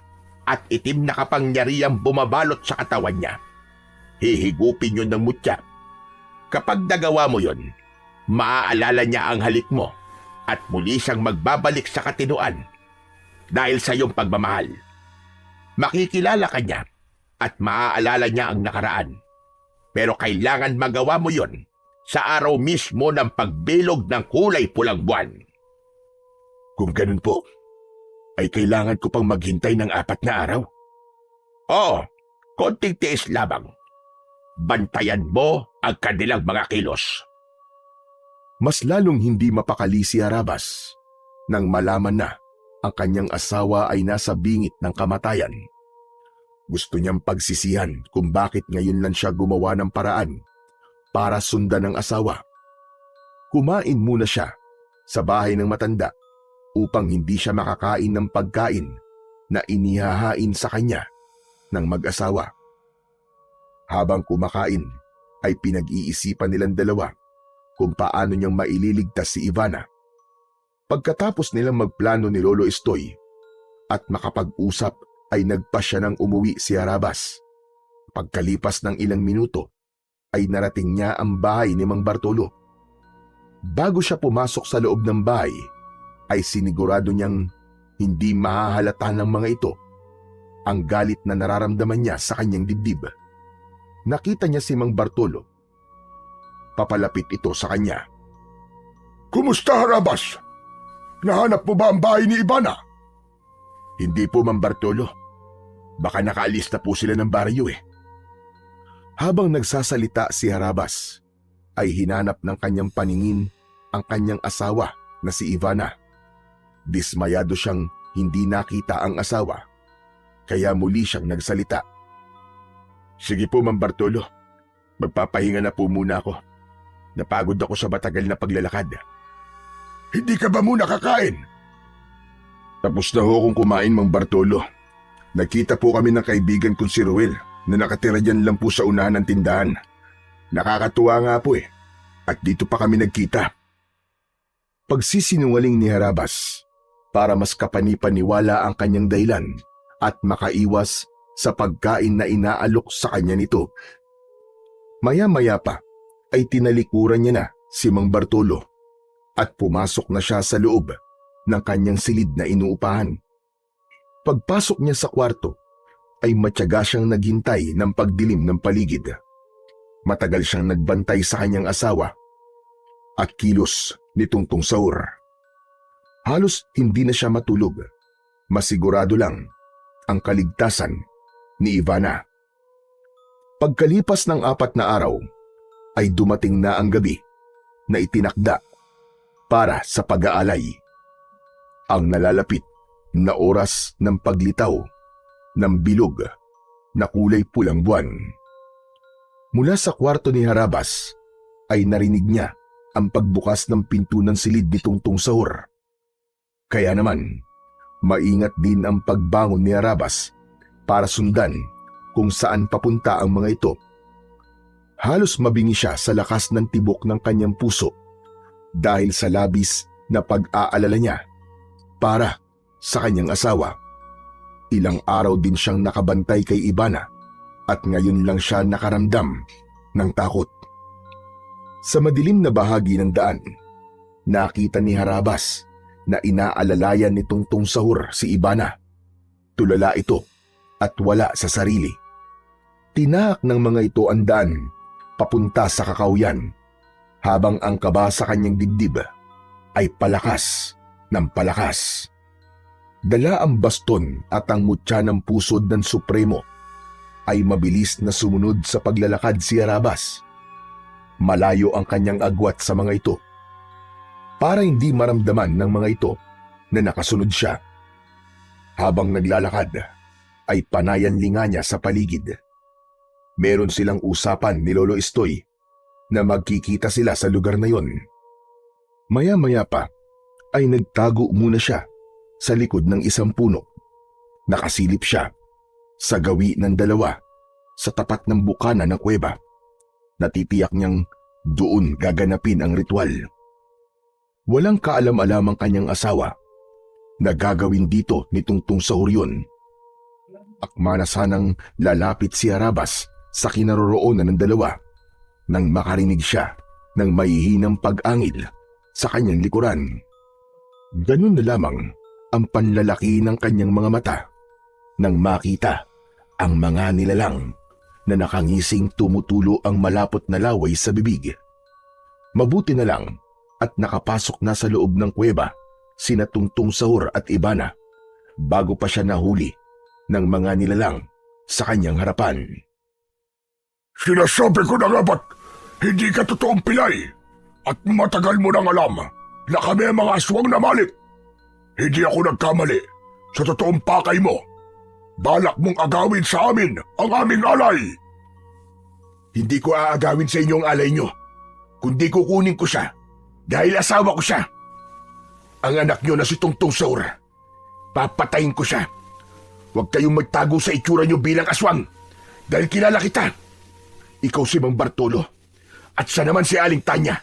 at itim na kapangyarihang bumabalot sa katawan niya. Hihigupin yun ng mutya. Kapag nagawa mo yun, maaalala niya ang halik mo at muli siyang magbabalik sa katinuan dahil sa iyong pagmamahal. makikilala ka niya at maaalala niya ang nakaraan. Pero kailangan magawa mo yon sa araw mismo ng pagbilog ng kulay pulang buwan. Kung ganun po, ay kailangan ko pang maghintay ng 4 na araw. Oo, konting tiis lamang. Bantayan mo ang kanilang mga kilos. Mas lalong hindi mapakali si Harabas nang malaman na ang kanyang asawa ay nasa bingit ng kamatayan. Gusto niyang pagsisihan kung bakit ngayon lang siya gumawa ng paraan para sundan ang asawa. Kumain muna siya sa bahay ng matanda upang hindi siya makakain ng pagkain na inihahain sa kanya ng mag-asawa. Habang kumakain ay pinag-iisipan nilang dalawa kung paano niyang maililigtas si Ivana. Pagkatapos nilang magplano ni Lolo Estoy at makapag-usap ay nagpasya ng umuwi si Harabas. Pagkalipas ng ilang minuto ay narating niya ang bahay ni Mang Bartolo. Bago siya pumasok sa loob ng bahay ay sinigurado niyang hindi mahahalata ng mga ito ang galit na nararamdaman niya sa kanyang dibdib. Nakita niya si Mang Bartolo. Papalapit ito sa kanya. Kumusta, Harabas? Nahanap mo ba ang bahay ni Ivana? Hindi po, Mang Bartolo. Baka nakaalis na po sila ng baryo eh. Habang nagsasalita si Harabas, ay hinanap ng kanyang paningin ang kanyang asawa na si Ivana. Dismayado siyang hindi nakita ang asawa, kaya muli siyang nagsalita. Sige po, Mang Bartolo. Magpapahinga na po muna ako. Napagod ako sa matagal na paglalakad. Hindi ka ba muna kakain? Tapos na ho akong kumain, Mang Bartolo. Nagkita po kami ng kaibigan kong si Ruel na nakatira dyan lang po sa unahan ng tindahan. Nakakatuwa nga po eh. At dito pa kami nagkita. Pagsisinungaling ni Harabas para mas kapanipaniwala ang kanyang dahilan at makaiwas sa pagkain na inaalok sa kanya nito. Maya-maya pa ay tinalikuran niya na si Mang Bartolo at pumasok na siya sa loob ng kanyang silid na inuupahan. Pagpasok niya sa kwarto ay matyaga siyang naghintay ng pagdilim ng paligid. Matagal siyang nagbantay sa kanyang asawa at kilos ni Tungtong Saur. Halos hindi na siya matulog. Masigurado lang ang kaligtasan ni Ivana. Pagkalipas ng 4 na araw ay dumating na ang gabi na itinakda para sa pag-aalay. Ang nalalapit na oras ng paglitaw ng bilog na kulay pulang buwan. Mula sa kwarto ni Harabas ay narinig niya ang pagbukas ng pinto ng silid ni Tungtong Saur. Kaya naman, maingat din ang pagbangon ni Harabas para sundan kung saan papunta ang mga ito. Halos mabingi siya sa lakas ng tibok ng kanyang puso dahil sa labis na pag-aalala niya para sa kanyang asawa. Ilang araw din siyang nakabantay kay Ivana at ngayon lang siya nakaramdam ng takot. Sa madilim na bahagi ng daan, nakita ni Harabas na inaalalayan ni Tungtong Saur si Ivana. Tulala ito at wala sa sarili. Tinahak ng mga ito ang daan papunta sa kakawyan habang ang kaba sa kanyang dibdib ay palakas ng palakas. Dala ang baston at ang mutya ng pusod ng Supremo ay mabilis na sumunod sa paglalakad si Harabas. Malayo ang kanyang agwat sa mga ito para hindi maramdaman ng mga ito na nakasunod siya. Habang naglalakad ay panayanlinga niya sa paligid. Meron silang usapan ni Lolo Estoy na magkikita sila sa lugar na yon. Maya-maya pa ay nagtago muna siya sa likod ng isang puno. Nakasilip siya sa gawi ng dalawa sa tapat ng bukana ng kuweba. Natitiyak niyang doon gaganapin ang ritual. Walang kaalam-alam ang kanyang asawa na gagawin dito ni Tungtong Saur yun. Akma na sanang lalapit si Harabas sa kinaroroonan ng dalawa nang makarinig siya ng mahihinang pag-angil sa kanyang likuran. Ganun na lamang ang panlalaki ng kanyang mga mata nang makita ang mga nilalang na nakangising tumutulo ang malapot na laway sa bibig. Mabuti na lang at nakapasok na sa loob ng kuweba sina Tungtong Sahur at Ibana bago pa siya nahuli ng mga nilalang sa kanyang harapan. Sinasabi ko na nga ba't hindi ka totoong pilay at matagal mo nang alam na kami ang mga aswang na malit. Hindi ako nagkamali sa totoong pakay mo. Balak mong agawin sa amin ang aming alay. Hindi ko aagawin sa inyo ang alay nyo, kundi kukunin ko siya dahil asawa ko siya. Ang anak nyo na si Tungtong Sahur, papatayin ko siya. Huwag kayong magtago sa itsura nyo bilang aswang dahil kilala kita. Ikaw si Mang Bartolo at siya naman si Aling Tanya.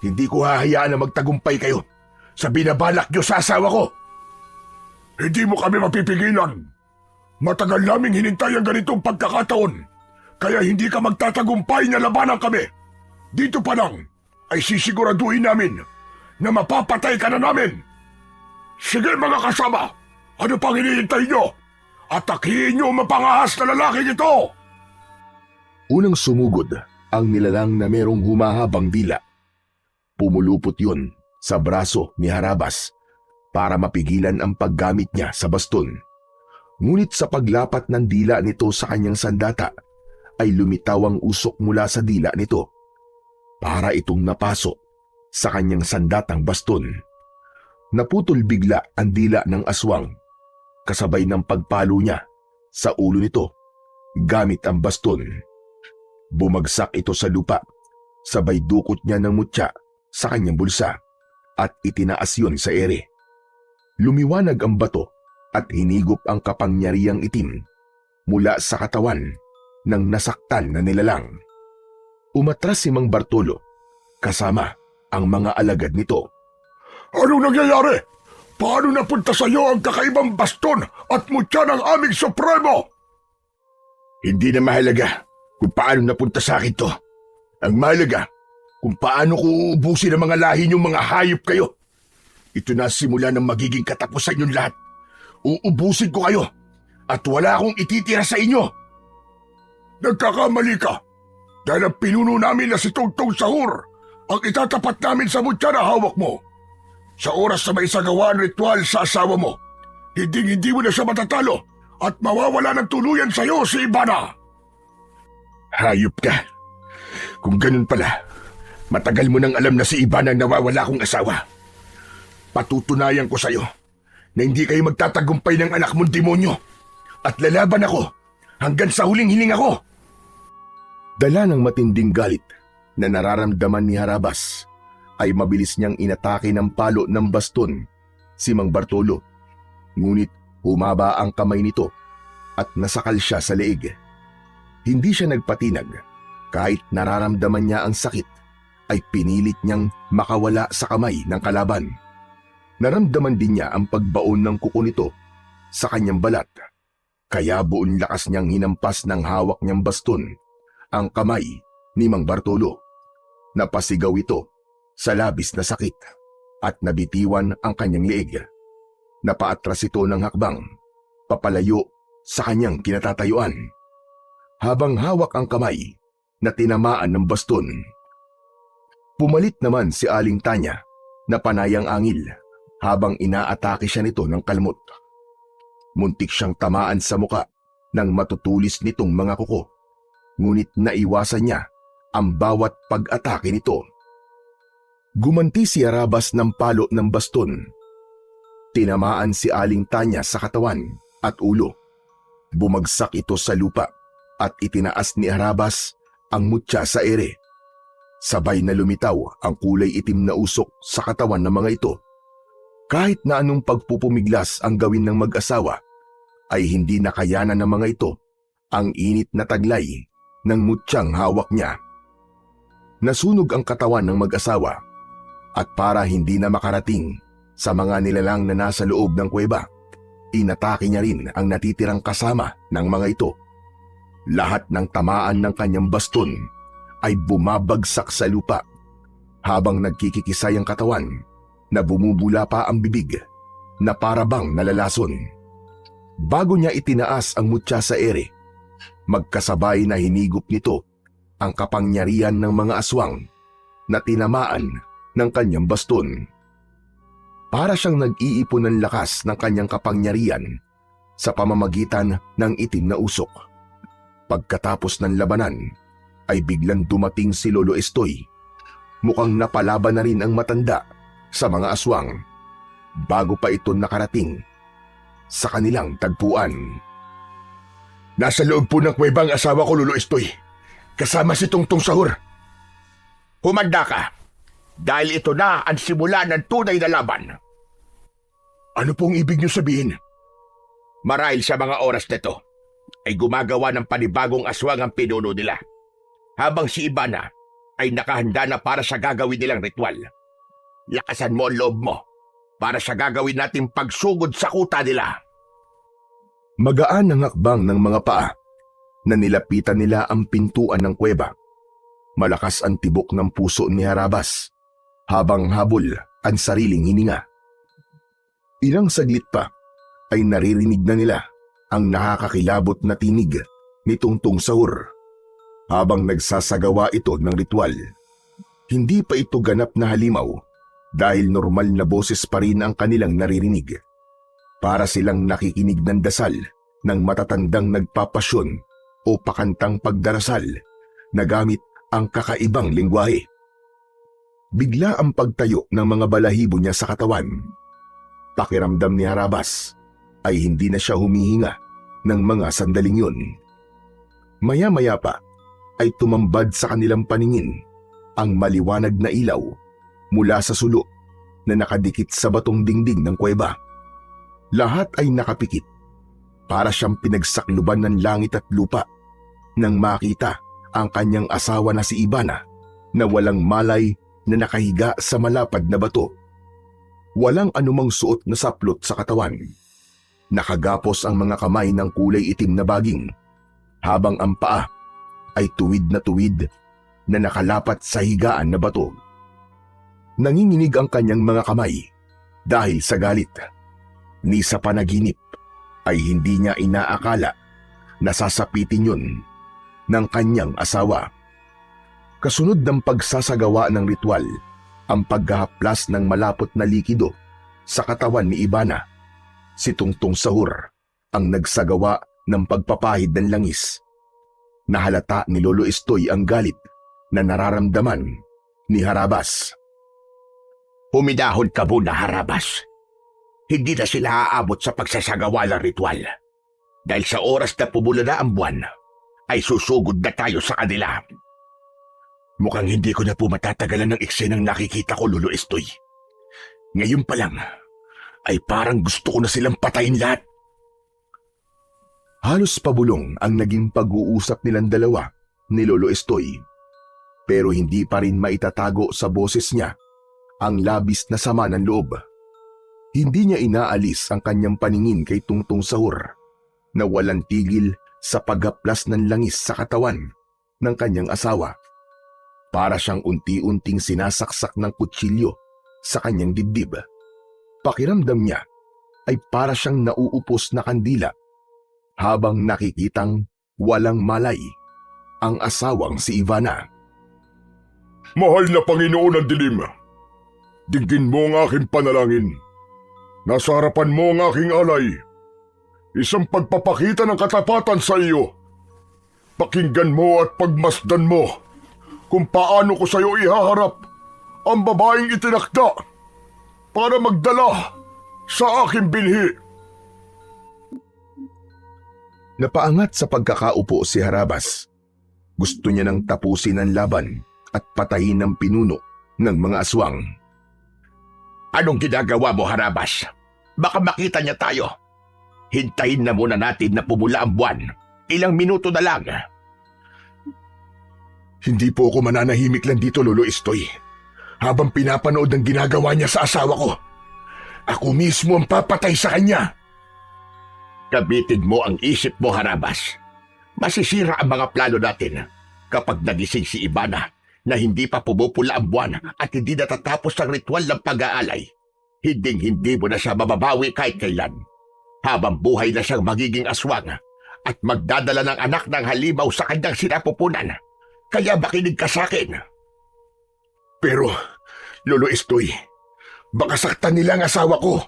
Hindi ko hahayaan na magtagumpay kayo sa binabalak nyo sa asawa ko. Hindi mo kami mapipigilan. Matagal naming hinintay ang ganitong pagkakataon, kaya hindi ka magtatagumpay na labanan kami. Dito pa lang ay sisiguraduhin namin na mapapatay ka na namin. Sige mga kasama, ano pang hinihintay nyo? Atakihin nyo ang mapangahas na lalaking ito! Unang sumugod ang nilalang na merong humahabang dila. Pumulupot yun sa braso ni Harabas para mapigilan ang paggamit niya sa baston. Ngunit sa paglapat ng dila nito sa kanyang sandata, ay lumitaw ang usok mula sa dila nito para itong napasok sa kanyang sandatang baston. Naputol bigla ang dila ng aswang kasabay ng pagpalo niya sa ulo nito gamit ang baston. Bumagsak ito sa lupa, sabay dukot niya ng mutya sa kanyang bulsa at itinaas yun sa ere. Lumiwanag ang bato at hinigop ang kapangyarihang itim mula sa katawan ng nasaktan na nilalang. Umatras si Mang Bartolo kasama ang mga alagad nito. Anong nangyayari? Paano napunta sa iyo ang kakaibang baston at mutya ng aming supremo? Hindi na mahalaga kung paano napunta sa akin to. Ang mahalaga kung paano ko uubusin ang mga lahi niyong mga hayop kayo. Ito na simula ng magiging katapusan yung lahat. Uubusin ko kayo at wala akong ititira sa inyo. Nagkakamali ka dahil ang pinuno namin na si Tungtong Sahur ang itatapat namin sa mutya na hawak mo. Sa oras na may isagawa ang ritual sa asawa mo, hindi mo na siya matatalo at mawawala ng tuluyan sa iyo si Ibana. Hayop ka. Kung ganun pala, matagal mo nang alam na si Ibana ang nawawala kong asawa. Patutunayan ko sa iyo na hindi kayo magtatagumpay ng anak mong demonyo at lalaban ako hanggang sa huling hininga ko. Dala ng matinding galit na nararamdaman ni Harabas, ay mabilis niyang inatake ng palo ng baston si Mang Bartolo. Ngunit humaba ang kamay nito at nasakal siya sa leeg. Hindi siya nagpatinag. Kahit nararamdaman niya ang sakit, ay pinilit niyang makawala sa kamay ng kalaban. Naramdaman din niya ang pagbaon ng kuko nito sa kanyang balat. Kaya buong lakas niyang hinampas ng hawak niyang baston ang kamay ni Mang Bartolo. Napasigaw ito sa labis na sakit at nabitiwan ang kanyang leeg. Napaatras ito ng hakbang, papalayo sa kanyang kinatatayuan. Habang hawak ang kamay na tinamaan ng baston. Pumalit naman si Aling Tanya na panayang angil habang inaatake siya nito ng kalmot. Muntik siyang tamaan sa muka ng matutulis nitong mga kuko, ngunit naiwasan niya ang bawat pag-atake nito. Gumanti si Harabas ng palo ng baston. Tinamaan si Aling Tanya sa katawan at ulo. Bumagsak ito sa lupa at itinaas ni Harabas ang mutya sa ere. Sabay na lumitaw ang kulay itim na usok sa katawan ng mga ito. Kahit na anong pagpupumiglas ang gawin ng mag-asawa, ay hindi nakayanan ng mga ito ang init na taglay ng mutyang hawak niya. Nasunog ang katawan ng mag-asawa at para hindi na makarating sa mga nilalang na nasa loob ng kuweba, inatake niya rin ang natitirang kasama ng mga ito. Lahat ng tamaan ng kanyang baston ay bumabagsak sa lupa habang nagkikikisay ang katawan na bumubula pa ang bibig na parabang nalalason. Bago niya itinaas ang mutya sa ere, magkasabay na hinigop nito ang kapangyarihan ng mga aswang na tinamaan ng kanyang baston. Para siyang nag-iipon ng lakas ng kanyang kapangyarihan sa pamamagitan ng itim na usok. Pagkatapos ng labanan, ay biglang dumating si Lolo Estoy. Mukhang napalaban na rin ang matanda sa mga aswang bago pa ito nakarating sa kanilang tagpuan. Nasa loob po ng kuweba ang asawa ko, Lolo Estoy. Kasama si Tungtong Sahur. Humanda ka, dahil ito na ang simula ng tunay na laban. Ano pong ibig niyo sabihin? Marahil sa mga oras na ito, ay gumagawa ng panibagong aswang ang pinuno nila, habang si Ivana ay nakahanda na para sa gagawin nilang ritual. Lakasan mo ang loob mo para sa gagawin nating pagsugod sa kuta nila. Magaan ang hakbang ng mga paa na nilapitan nila ang pintuan ng kuweba. Malakas ang tibok ng puso ni Harabas habang habol ang sariling hininga. Ilang saglit pa ay naririnig na nila ang nakakakilabot na tinig ni Tungtong Sahur habang nagsasagawa ito ng ritual. Hindi pa ito ganap na halimaw dahil normal na boses pa rin ang kanilang naririnig. Para silang nakikinig ng dasal ng matatandang nagpapasyon o pakantang pagdarasal na gamit ang kakaibang lengguwahe. Bigla ang pagtayo ng mga balahibo niya sa katawan. Pakiramdam ni Harabas ay hindi na siya humihinga ng mga sandaling yun. Maya-maya pa ay tumambad sa kanilang paningin ang maliwanag na ilaw mula sa sulok na nakadikit sa batong dingding ng kuweba. Lahat ay nakapikit para siyang pinagsakluban ng langit at lupa nang makita ang kanyang asawa na si Ivana na walang malay na nakahiga sa malapad na bato. Walang anumang suot na saplot sa katawan. Nakagapos ang mga kamay ng kulay itim na baging, habang ang paa ay tuwid na nakalapat sa higaan na bato. Nanginginig ang kanyang mga kamay dahil sa galit. Ni sa panaginip ay hindi niya inaakala na sasapitin yun ng kanyang asawa. Kasunod ng pagsasagawa ng ritual, ang paghahaplas ng malapot na likido sa katawan ni Ivana, si Tungtong Sahur ang nagsagawa ng pagpapahid ng langis. Nahalata ni Lolo Estoy ang galit na nararamdaman ni Harabas. Humidahon ka muna, Harabas. Hindi na sila aabot sa pagsasagawa ng ritual. Dahil sa oras na pumula na ang buwan, ay susugod na tayo sa kanila. Mukhang hindi ko na po matatagalan ng eksenang nakikita ko, Lolo Estoy. Ngayon pa lang, ay parang gusto ko na silang patayin lahat. Halos pabulong ang naging pag-uusap nilang dalawa ni Lolo Estoy. Pero hindi pa rin maitatago sa boses niya ang labis na sama ng loob. Hindi niya inaalis ang kanyang paningin kay Tungtong Sahur na walang tigil sa paghaplas ng langis sa katawan ng kanyang asawa. Para siyang unti-unting sinasaksak ng kutsilyo sa kanyang dibdib. Pakiramdam niya ay para siyang nauupos na kandila habang nakikitang walang malay ang asawang si Ivana. Mahal na Panginoon ng dilim, dinggin mo ang aking panalangin. Nasa harapan mo ang aking alay. Isang pagpapakita ng katapatan sa iyo. Pakinggan mo at pagmasdan mo kung paano ko sa iyo ihaharap ang babaeng itinakda para magdala sa aking binhi. Napaangat sa pagkakaupo si Harabas. Gusto niya nang tapusin ang laban at patayin ang pinuno ng mga aswang. Anong ginagawa mo, Harabas? Baka makita niya tayo. Hintayin na muna natin na pumula ang buwan. Ilang minuto na lang. Hindi po ako mananahimik lang dito, Lolo Estoy. Habang pinapanood ang ginagawa niya sa asawa ko, ako mismo ang papatay sa kanya. Gamitin mo ang isip mo, Harabas. Masisira ang mga plano natin kapag nagising si Ivana na hindi pa pumupula ang buwan at hindi natatapos ang ritual ng pag-aalay. Hindi mo na siya mababawi kahit kailan. habang buhay na siyang magiging aswang at magdadala ng anak ng halimaw sa kanyang sinapupunan. Kaya makinig ka sa akin. Pero, Lolo Estoy, baka saktan nila ang asawa ko.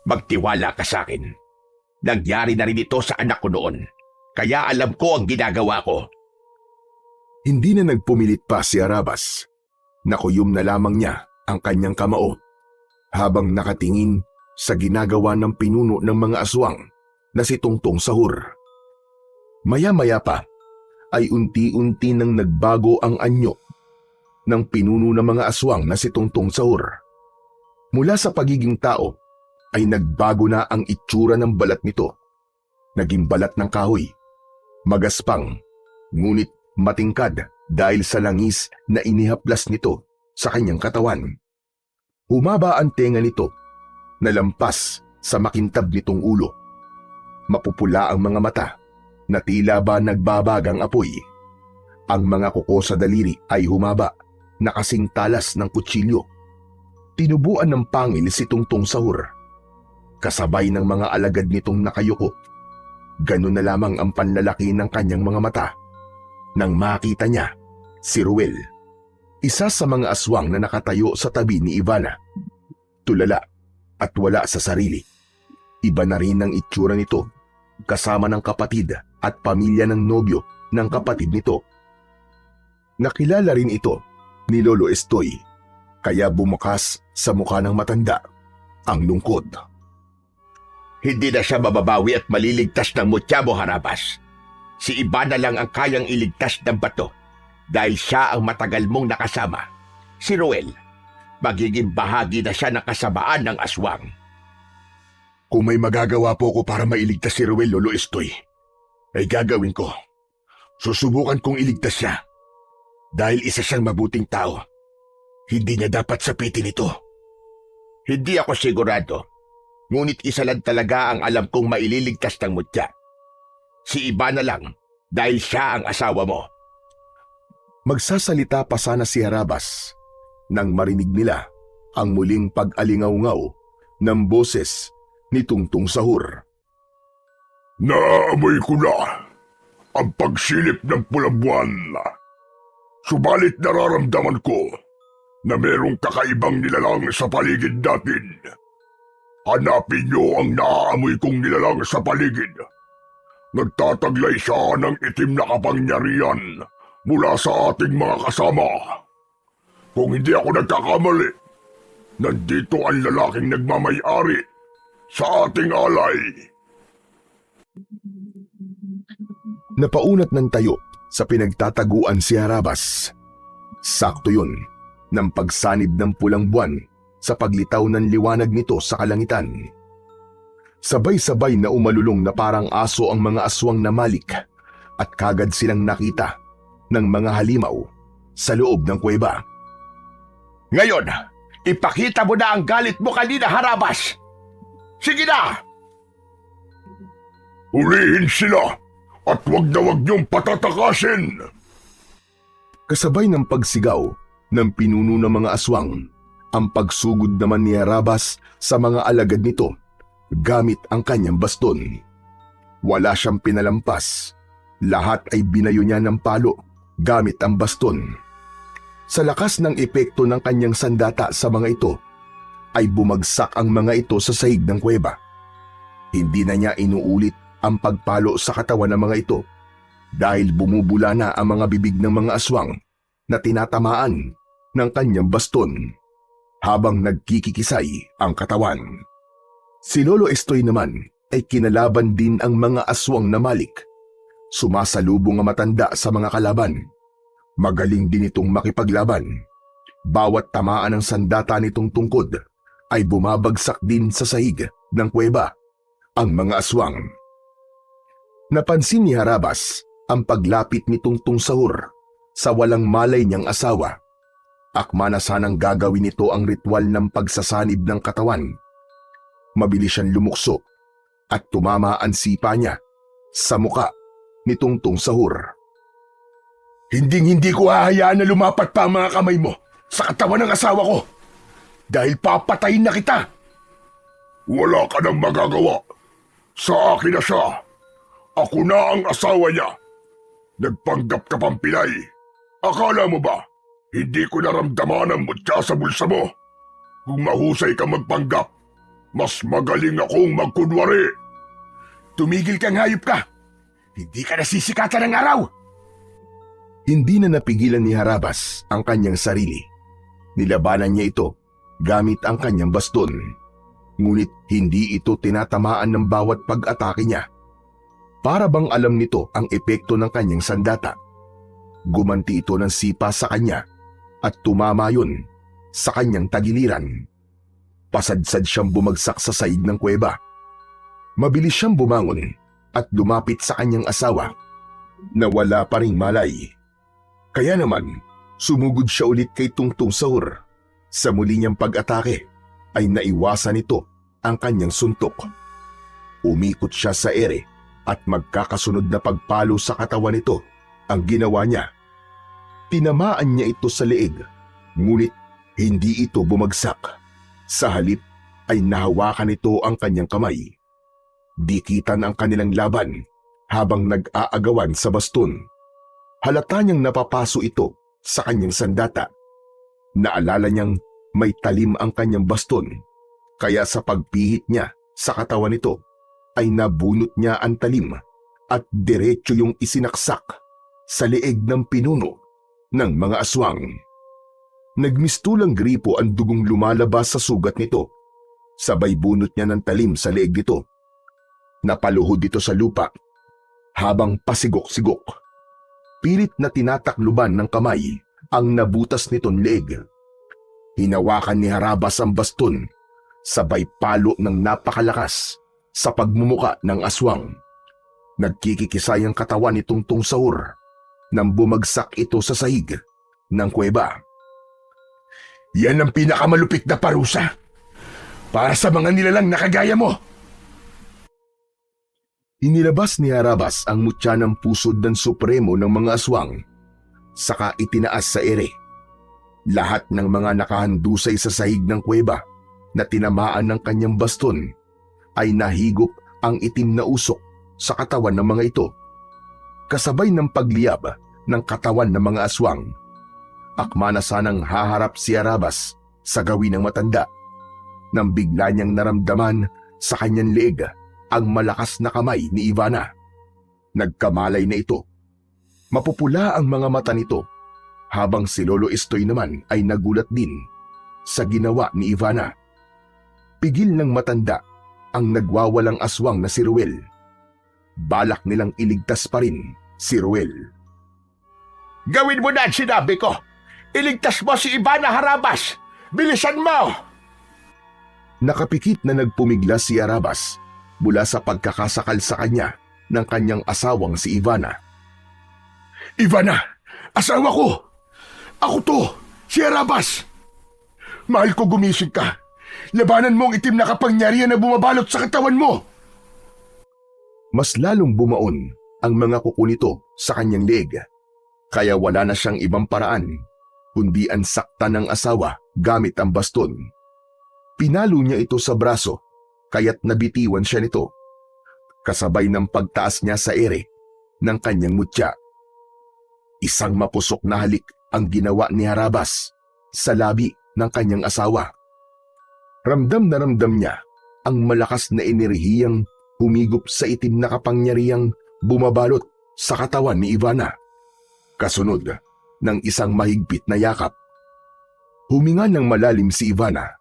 Magtiwala ka sa akin. Nangyari na rin ito sa anak ko noon. Kaya alam ko ang ginagawa ko. Hindi na nagpumilit pa si Harabas. Nakuyom na lamang niya ang kanyang kamao habang nakatingin sa ginagawa ng pinuno ng mga aswang na si Tungtong Sahur. Maya-maya pa ay unti-unti nang nagbago ang anyo ng pinuno ng mga aswang na si Tungtong Sahur. Mula sa pagiging tao ay nagbago na ang itsura ng balat nito. Naging balat ng kahoy, magaspang, ngunit matingkad dahil sa langis na inihaplas nito sa kanyang katawan. Humaba ang tenga nito na lampas sa makintab nitong ulo. Mapupula ang mga mata na tila ba nagbabagang apoy. Ang mga kuko sa daliri ay humaba na kasing talas ng kutsilyo. Tinubuan ng pangil si Tungtong Sahur. Kasabay ng mga alagad nitong nakayuko. Ganun na lamang ang panlalaki ng kanyang mga mata. Nang makita niya si Ruel, isa sa mga aswang na nakatayo sa tabi ni Ivana. Tulala at wala sa sarili. Iba na rin ang itsura nito kasama ng kapatid at pamilya ng nobyo ng kapatid nito. Nakilala rin ito ni Lolo Estoy, kaya bumukas sa mukha ng matanda ang lungkod. Hindi na siya mababawi at maliligtas ng mutya mo, Harabas. Si Ivana lang ang kayang iligtas ng bato dahil siya ang matagal mong nakasama. Si Ruel, magiging bahagi na siya ng kasamaan ng aswang. Kung may magagawa po ko para mailigtas si Ruel, Lolo Estoy, ay gagawin ko. Susubukan kong iligtas siya. Dahil isa siyang mabuting tao, hindi niya dapat sapitin ito. Hindi ako sigurado, ngunit isa lang talaga ang alam kong maililigtas ng mutya. Si Ivana lang dahil siya ang asawa mo. Magsasalita pa sana si Harabas nang marinig nila ang muling pag-alingaw-ngaw ng boses ni Tungtong Sahur. Naamoy ko na ang pagsilip ng pulang buwan. Subalit nararamdaman ko na merong kakaibang nilalang sa paligid natin. Hanapin niyo ang naaamoy kong nilalang sa paligid. Nagtataglay siya ng itim na kapangyarihan mula sa ating mga kasama. Kung hindi ako nagkakamali, nandito ang lalaking nagmamay-ari sa ating alay. Napaunat ng tayo sa pinagtataguan si Harabas. Sakto yun ng pagsanib ng pulang buwan sa paglitaw ng liwanag nito sa kalangitan. Sabay-sabay na umalulong na parang aso ang mga aswang na malik at kagad silang nakita ng mga halimaw sa loob ng kuweba. Ngayon, ipakita mo na ang galit mo kanina, Harabas! Sige na! Hulihin sila at wag na wag niyong patatakasin! Kasabay ng pagsigaw ng pinuno ng mga aswang, ang pagsugod naman ni Harabas sa mga alagad nito gamit ang kanyang baston. Wala siyang pinalampas. Lahat ay binayo niya ng palo gamit ang baston. Sa lakas ng epekto ng kanyang sandata sa mga ito, ay bumagsak ang mga ito sa sahig ng kuweba. Hindi na niya inuulit ang pagpalo sa katawan ng mga ito dahil bumubula na ang mga bibig ng mga aswang na tinatamaan ng kanyang baston habang nagkikikisay ang katawan. Si Lolo Estoy naman ay kinalaban din ang mga aswang na malik. Sumasalubong ang matanda sa mga kalaban. Magaling din itong makipaglaban. Bawat tamaan ng sandata nitong tungkod ay bumabagsak din sa sahig ng kuweba ang mga aswang. Napansin ni Harabas ang paglapit ni Tungtong Sahur sa walang malay niyang asawa. Akma na sanang gagawin nito ang ritual ng pagsasanib ng katawan. Mabilis siyang lumukso at tumama ang sipa niya sa muka ni Tungtong Sahur. Hindi ko hahayaan na lumapat pa ang mga kamay mo sa katawan ng asawa ko dahil papatayin na kita. Wala ka nang magagawa Sa akin na siya. Ako na ang asawa niya. Nagpanggap ka pang Pinay. Akala mo ba, hindi ko naramdaman ang mutya sa bulsa mo? Kung mahusay ka magpanggap, mas magaling akong magkunwari. Tumigil kang hayop ka. Hindi ka nasisikatan ng araw. Hindi na napigilan ni Harabas ang kanyang sarili. Nilabanan niya ito gamit ang kanyang baston. Ngunit hindi ito tinatamaan ng bawat pag-atake niya. Para bang alam nito ang epekto ng kanyang sandata. Gumanti ito ng sipa sa kanya at tumama yun sa kanyang tagiliran. Pasadsad siyang bumagsak sa saig ng kuweba. Mabilis siyang bumangon at lumapit sa kanyang asawa na wala pa ring malay. Kaya naman, sumugod siya ulit kay Tungtung Sahur. Sa muli niyang pag-atake ay naiwasan nito ang kanyang suntok. Umikot siya sa ere at magkakasunod na pagpalo sa katawan nito ang ginawa niya. Tinamaan niya ito sa leeg, ngunit hindi ito bumagsak. Sa halip ay nahawakan nito ang kanyang kamay. Dikitan ang kanilang laban habang nag-aagawan sa baston. Halata niyang napapaso ito sa kanyang sandata. Naalala niyang may talim ang kanyang baston, kaya sa pagpihit niya sa katawan nito ay nabunot niya ang talim at diretso yung isinaksak sa leeg ng pinuno ng mga aswang. Nagmistulang gripo ang dugong lumalabas sa sugat nito. Sabay bunot niya ng talim sa leeg nito. Napaluhod ito sa lupa habang pasigok-sigok. Pilit na tinatakluban ng kamay ang nabutas nitong leeg. Hinawakan ni Harabas ang baston, sabay palo ng napakalakas sa pagmumuka ng aswang. Nagkikikisay ang katawan ni Tungtung Sahur nang bumagsak ito sa sahig ng kuweba. Yan ang pinakamalupit na parusa para sa mga nilalang na kagaya mo. Inilabas ni Harabas ang mutya ng pusod ng supremo ng mga aswang, saka itinaas sa ere. Lahat ng mga nakahandusay sa sahig ng kuweba na tinamaan ng kanyang baston ay nahigop ang itim na usok sa katawan ng mga ito, kasabay ng pagliyab ng katawan ng mga aswang. Akma na sanang haharap si Harabas sa gawin ng matanda nang bigla niyang naramdaman sa kanyang leeg ang malakas na kamay ni Ivana. Nagkamalay na ito. Mapupula ang mga mata nito, habang si Lolo Estoy naman ay nagulat din sa ginawa ni Ivana. Pigil ng matanda ang nagwawalang aswang na si Ruel. Balak nilang iligtas pa rin si Ruel. Gawin mo na ang sinabi ko. Iligtas mo si Ivana, Harabas. Bilisan mo! Nakapikit na nagpumigla si Harabas mula sa pagkakasakal sa kanya ng kanyang asawang si Ivana. Ivana, asawa ko! Ako to, si Harabas! Mahal ko, gumising ka. Labanan mo ang itim na kapangyarihan na bumabalot sa katawan mo! Mas lalong bumaon ang mga kuko nito sa kanyang leeg, kaya wala na siyang ibang paraan kundi ang sakta ng asawa gamit ang baston. Pinalo niya ito sa braso kaya't nabitiwan siya nito, kasabay ng pagtaas niya sa ere ng kanyang mutya. Isang mapusok na halik ang ginawa ni Harabas sa labi ng kanyang asawa. Ramdam na ramdam niya ang malakas na enerhiyang humigop sa itim na kapangyarihang bumabalot sa katawan ni Ivana. Kasunod ng isang mahigpit na yakap. Huminga ng malalim si Ivana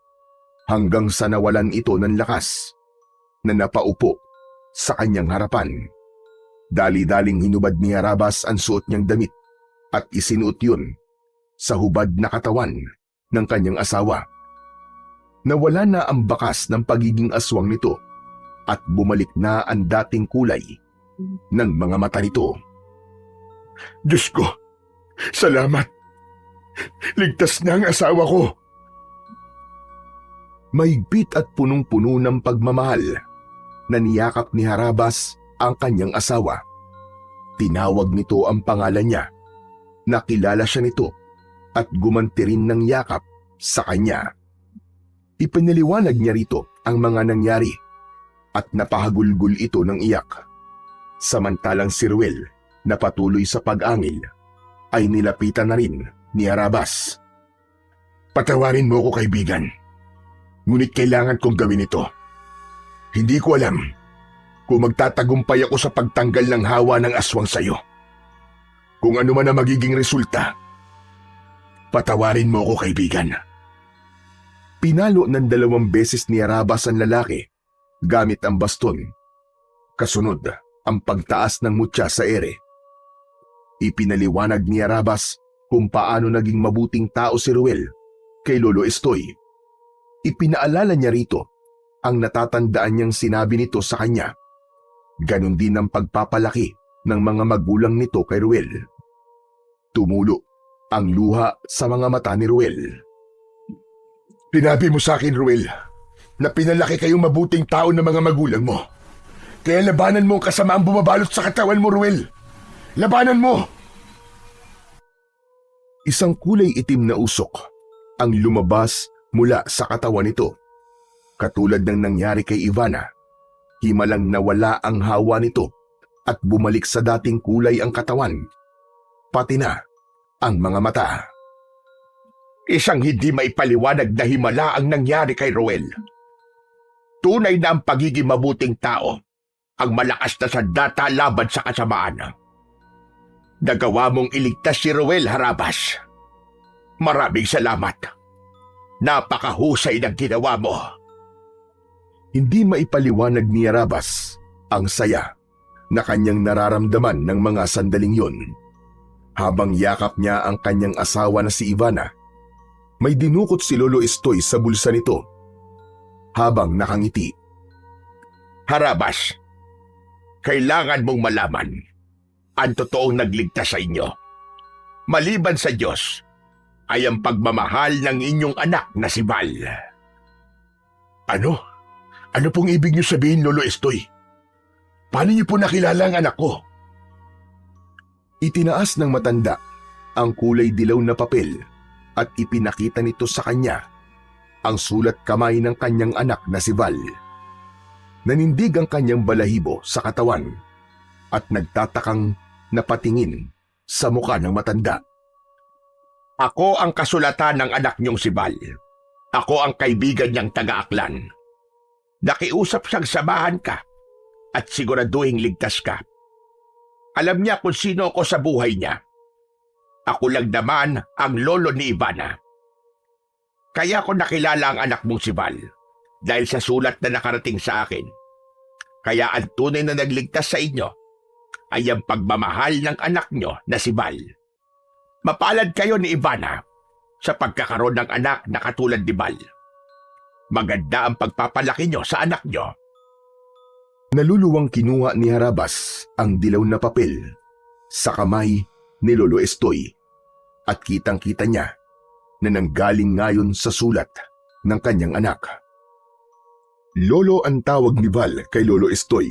hanggang sa nawalan ito ng lakas na napaupo sa kanyang harapan. Dali-daling hinubad ni Harabas ang suot niyang damit at isinuot yun sa hubad na katawan ng kanyang asawa. Nawala na ang bakas ng pagiging aswang nito at bumalik na ang dating kulay ng mga mata nito. Diyos ko, salamat! Ligtas na ang asawa ko! Mahigpit at punong-puno ng pagmamahal na niyakap ni Harabas ang kanyang asawa. Tinawag nito ang pangalan niya. Nakilala siya nito at gumanti rin ng yakap sa kanya. Ipinaliwanag niya rito ang mga nangyari at napahagulgol ito ng iyak. Samantalang si Ruel na patuloy sa pag-angil ay nilapitan na rin ni Harabas. Patawarin mo ko, kaibigan. Ngunit kailangan kong gawin ito. Hindi ko alam kung magtatagumpay ako sa pagtanggal ng hawa ng aswang sayo. Kung ano man ang magiging resulta, patawarin mo ko, kaibigan. Pinalo ng 2 beses ni Harabas ang lalaki gamit ang baston. Kasunod ang pagtaas ng mutya sa ere. Ipinaliwanag ni Harabas kung paano naging mabuting tao si Ruel kay Lolo Estoy. Ipinaalala niya rito ang natatandaan niyang sinabi nito sa kanya. Ganon din ang pagpapalaki ng mga magulang nito kay Ruel. Tumulo ang luha sa mga mata ni Ruel. Sinabi mo sa akin, Ruel, na pinalaki kayong mabuting tao ng mga magulang mo. Kaya labanan mo ang kasamaang bumabalot sa katawan mo, Ruel. Labanan mo! Isang kulay itim na usok ang lumabas mula sa katawan nito. Katulad ng nangyari kay Ivana, himalang nawala ang hawa nito at bumalik sa dating kulay ang katawan, pati na ang mga mata. Isang hindi maipaliwanag na himala ang nangyari kay Ruel. Tunay na ang pagiging mabuting tao ang malakas na sandata laban sa kasamaan. Nagawa mong iligtas si Ruel, Harabas. Maraming salamat. Napakahusay ng ginawa mo. Hindi maipaliwanag ni Harabas ang saya na kanyang nararamdaman ng mga sandaling yun. Habang yakap niya ang kanyang asawa na si Ivana, may dinukot si Lolo Estoy sa bulsa nito habang nakangiti. Harabas, kailangan mong malaman ang totoong nagligtas sa inyo. Maliban sa Diyos, ay ang pagmamahal ng inyong anak na si Val. Ano? Ano pong ibig niyo sabihin, Lolo Estoy? Paano niyo po nakilala ang anak ko? Itinaas ng matanda ang kulay dilaw na papel at ipinakita nito sa kanya ang sulat kamay ng kanyang anak na si Val. Nanindig ang kanyang balahibo sa katawan at nagtatakang napatingin sa muka ng matanda. Ako ang kasulatan ng anak niyong si Val. Ako ang kaibigan niyang taga-Aklan. Nakiusap siyang samahan ka at siguraduhing ligtas ka. Alam niya kung sino ako sa buhay niya. Ako lang naman ang lolo ni Ivana. Kaya ko nakilala ang anak mong si Val dahil sa sulat na nakarating sa akin. Kaya ang tunay na nagligtas sa inyo ay ang pagmamahal ng anak niyo na si Val. Mapalad kayo ni Ivana sa pagkakaroon ng anak na katulad ni Val. Maganda ang pagpapalaki niyo sa anak niyo. Naluluwang kinuha ni Harabas ang dilaw na papel sa kamay ni Lolo Estoy at kitang-kita niya na nanggaling ngayon sa sulat ng kanyang anak. Lolo ang tawag ni Val kay Lolo Estoy.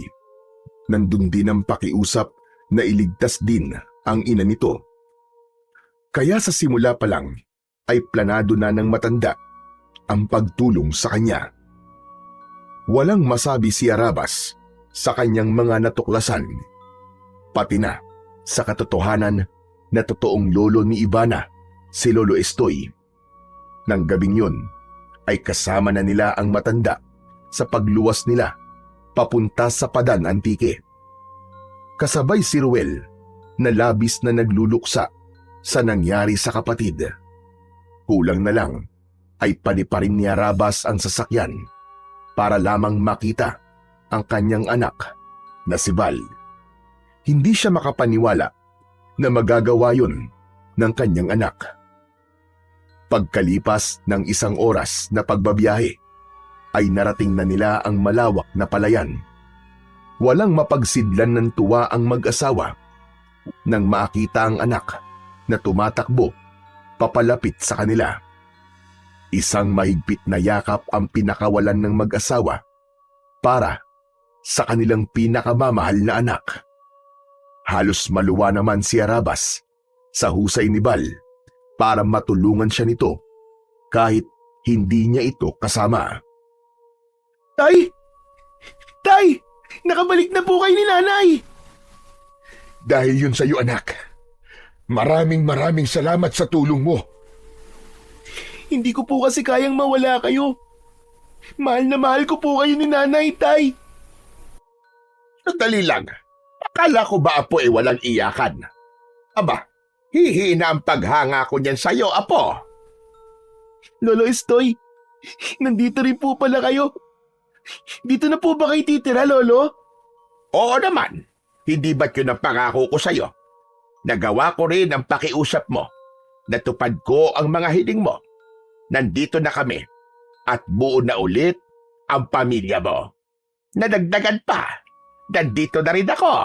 Nandun din ang pakiusap na iligtas din ang ina nito. Kaya sa simula pa lang ay planado na ng matanda ang pagtulong sa kanya. Walang masabi si Harabas sa kanyang mga natuklasan, pati na sa katotohanan na totoong lolo ni Ivana, si Lolo Estoy. Nang gabing yun ay kasama na nila ang matanda sa pagluwas nila papunta sa Padan Antique. Kasabay si Ruel na labis na nagluluksa sa nangyari sa kapatid. Kulang na lang ay paliparin ni Harabas ang sasakyan para lamang makita ang kanyang anak na si Val. Hindi siya makapaniwala na magagawa yun ng kanyang anak. Pagkalipas ng 1 oras na pagbabiyahe, ay narating na nila ang malawak na palayan. Walang mapagsidlan ng tuwa ang mag-asawa nang makita ang anak na tumatakbo papalapit sa kanila. Isang mahigpit na yakap ang pinakawalan ng mag-asawa para sa kanilang pinakamamahal na anak. Halos maluwa naman si Harabas sa husay ni Val para matulungan siya nito kahit hindi niya ito kasama. Tay! Tay! Nakabalik na po kayo ni nanay! Dahil yun sa iyo, anak. Maraming salamat sa tulong mo. Hindi ko po kasi kayang mawala kayo. Mahal na mahal ko po kayo ni nanay, Tay. Sandali lang. Akala ko ba, Apo, walang iyakan? Aba, hihina ang paghanga ko niyan sa'yo, Apo. Lolo Estoy, nandito rin po pala kayo. Dito na po ba kayo titira, Lolo? Oo naman. Hindi ba't yun ang pangako ko sa'yo? Nagawa ko rin ang pakiusap mo. Natupad ko ang mga hiling mo. Nandito na kami. At buo na ulit ang pamilya mo. Nadagdagan pa. Nandito na rin ako.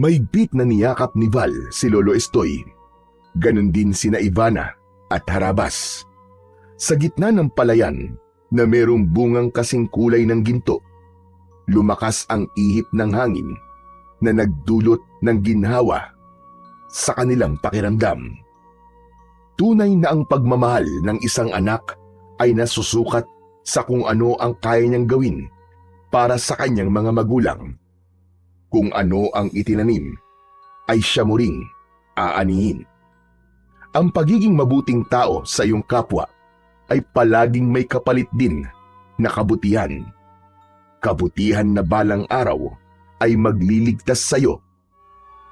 Mahigpit na niyakap ni Val si Lolo Estoy. Ganon din sina Ivana at Harabas. Sa gitna ng palayan na merong bungang kasing kulay ng ginto, lumakas ang ihip ng hangin na nagdulot ng ginhawa sa kanilang pakiramdam. Tunay na ang pagmamahal ng isang anak ay nasusukat sa kung ano ang kaya niyang gawin para sa kanyang mga magulang. Kung ano ang itinanim, ay siya mo ring aanihin. Ang pagiging mabuting tao sa iyong kapwa ay palaging may kapalit din na kabutihan. Kabutihan na balang araw ay magliligtas sa iyo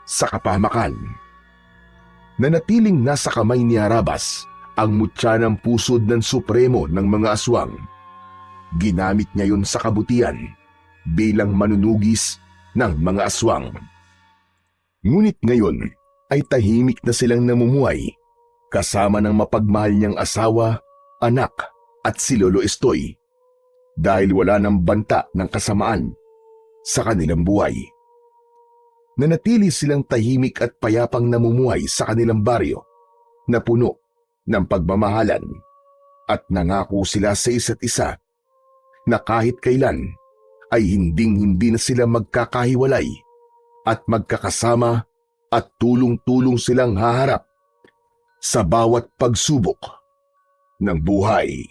sa kapahamakan. Nanatiling nasa kamay ni Harabas ang mutya ng pusod ng supremo ng mga aswang. Ginamit niya yun sa kabutihan bilang manunugis ng mga aswang. Ngunit ngayon ay tahimik na silang namumuhay kasama ng mapagmahal niyang asawa, anak at si Lolo Estoy dahil wala ng banta ng kasamaan sa kanilang buhay. Nanatili silang tahimik at payapang namumuhay sa kanilang baryo na puno ng pagmamahalan at nangako sila sa isa't isa na kahit kailan ay hinding-hindi na sila magkakahiwalay at magkakasama at tulong-tulong silang haharap sa bawat pagsubok ng buhay.